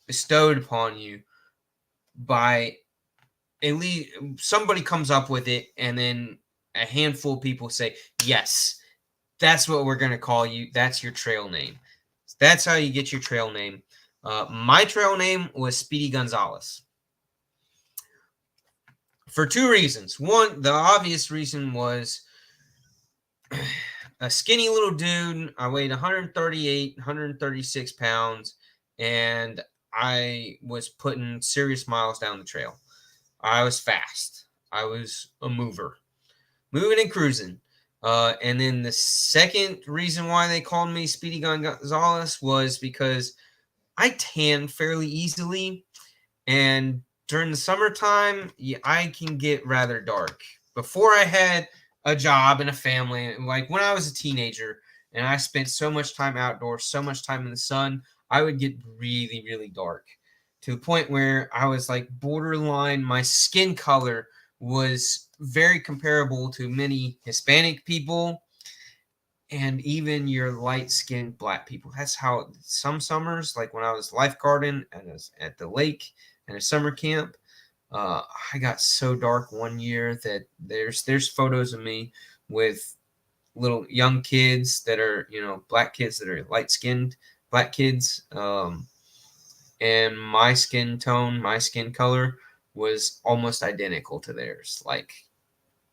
S1: bestowed upon you by at least somebody comes up with it, and then a handful of people say, yes, that's what we're going to call you. That's your trail name. That's how you get your trail name. My trail name was Speedy Gonzalez for 2 reasons. One, the obvious reason was a skinny little dude. I weighed 138, 136 pounds, and I was putting serious miles down the trail. I was fast. I was a mover, moving and cruising. And then the second reason why they called me Speedy Gonzalez was because I tan fairly easily, and during the summertime, I can get rather dark. Before I had a job and a family, like when I was a teenager and I spent so much time outdoors, so much time in the sun, I would get really, really dark, to the point where I was like borderline. My skin color was very comparable to many Hispanic people and even your light-skinned black people. That's how some summers, like when I was lifeguarding at the lake in a summer camp, I got so dark one year that there's photos of me with little young kids that are, black kids that are light-skinned black kids. and my skin tone, my skin color was almost identical to theirs, like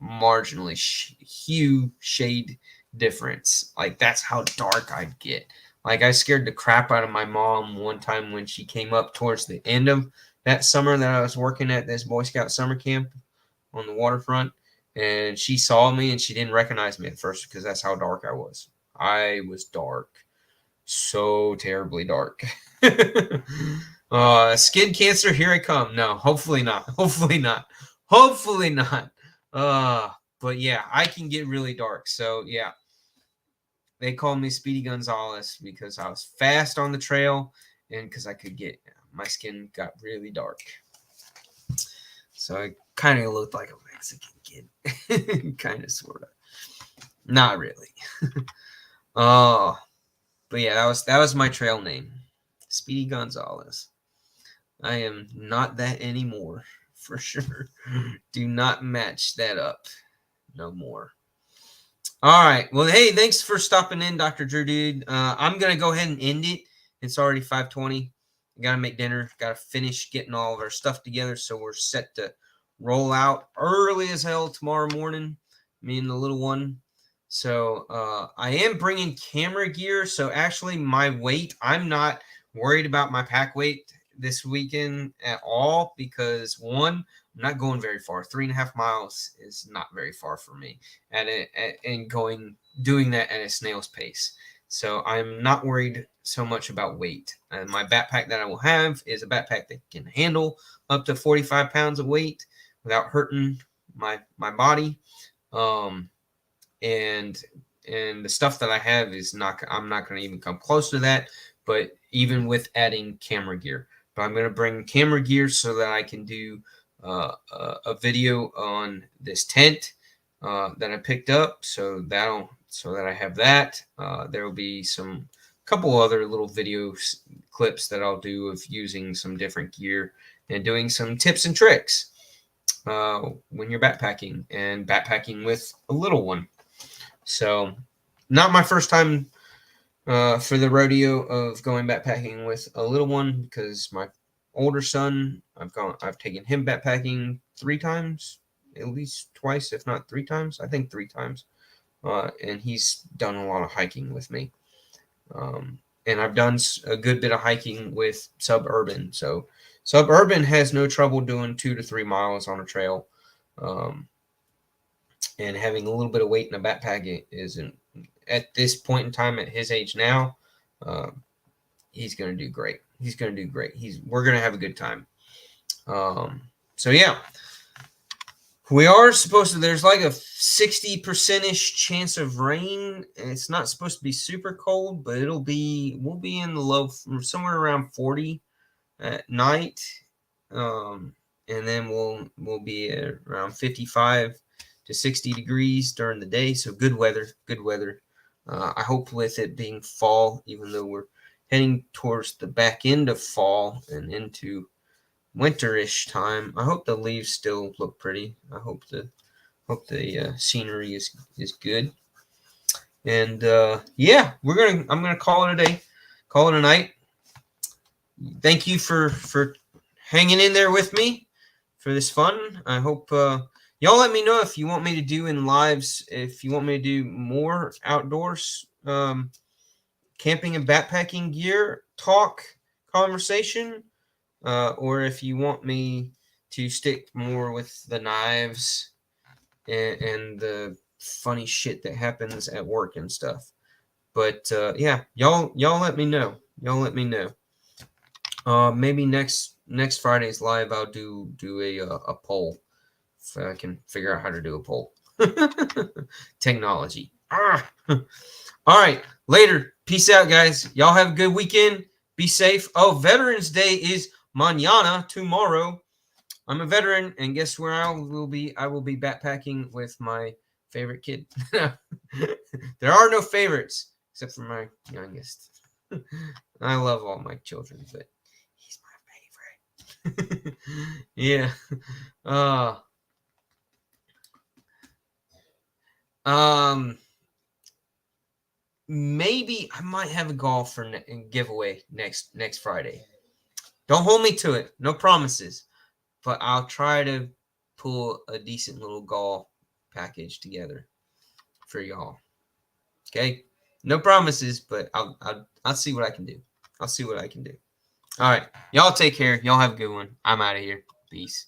S1: marginally hue shade difference. Like that's how dark I'd get. Like I scared the crap out of my mom one time when she came up towards the end of that summer that I was working at this Boy Scout summer camp on the waterfront, and she saw me and she didn't recognize me at first because that's how dark I was. I was dark, so terribly dark. Skin cancer, here I come. No, hopefully not. Hopefully not. Hopefully not. But yeah, I can get really dark. So yeah, they called me Speedy Gonzalez because I was fast on the trail and because I could get my skin got really dark. So I kind of looked like a Mexican kid, kind of, sort of. Not really. Oh, but yeah, that was my trail name, Speedy Gonzalez. I am not that anymore, for sure. Do not match that up no more. All right. Well, hey, thanks for stopping in, Dr. Drew, dude. I'm going to go ahead and end it. It's already 5:20. Got to make dinner. Got to finish getting all of our stuff together. So we're set to roll out early as hell tomorrow morning, me and the little one. So I am bringing camera gear. So actually my weight, I'm not worried about my pack weight this weekend at all because one, I'm not going very far. 3.5 miles is not very far for me and doing that at a snail's pace. So I'm not worried so much about weight. And my backpack that I will have is a backpack that can handle up to 45 pounds of weight without hurting my body. And the stuff that I have is not, I'm not going to even come close to that, but even with adding camera gear. But I'm going to bring camera gear so that I can do a video on this tent that I picked up. So that I have that. There will be some couple other little video clips that I'll do of using some different gear and doing some tips and tricks when you're backpacking and backpacking with a little one. So not my first time for the rodeo of going backpacking with a little one because my older son, I've taken him backpacking 3 times, at least twice, if not 3 times. I think 3 times. And he's done a lot of hiking with me. And I've done a good bit of hiking with Suburban. So Suburban has no trouble doing 2 to 3 miles on a trail. And having a little bit of weight in a backpack isn't, at this point in time, at his age now, he's going to do great. He's going to do great. We're going to have a good time. So yeah, we are supposed to, there's like a 60%-ish chance of rain. And it's not supposed to be super cold, but we'll be in the low, somewhere around 40 at night. And then we'll be at around 55 to 60 degrees during the day. So good weather. I hope with it being fall, even though we're heading towards the back end of fall and into winterish time, I hope the leaves still look pretty. I hope the scenery is good. And yeah, I'm gonna call it a day, call it a night. Thank you for hanging in there with me for this fun. I hope y'all let me know if you want me to do in lives, if you want me to do more outdoors camping and backpacking gear talk conversation, or if you want me to stick more with the knives and the funny shit that happens at work and stuff. But yeah, y'all let me know. Maybe next Friday's live I'll do a poll if I can figure out how to do a poll. Technology. All right, later. Peace out, guys. Y'all have a good weekend. Be safe. Oh, Veterans Day is mañana, tomorrow. I'm a veteran, and guess where I will be? I will be backpacking with my favorite kid. There are no favorites except for my youngest. I love all my children, but he's my favorite. Yeah. Maybe I might have a golf for giveaway next Friday. Don't hold me to it. No promises. But I'll try to pull a decent little gall package together for y'all. Okay? No promises, but I'll see what I can do. I'll see what I can do. All right. Y'all take care. Y'all have a good one. I'm out of here. Peace.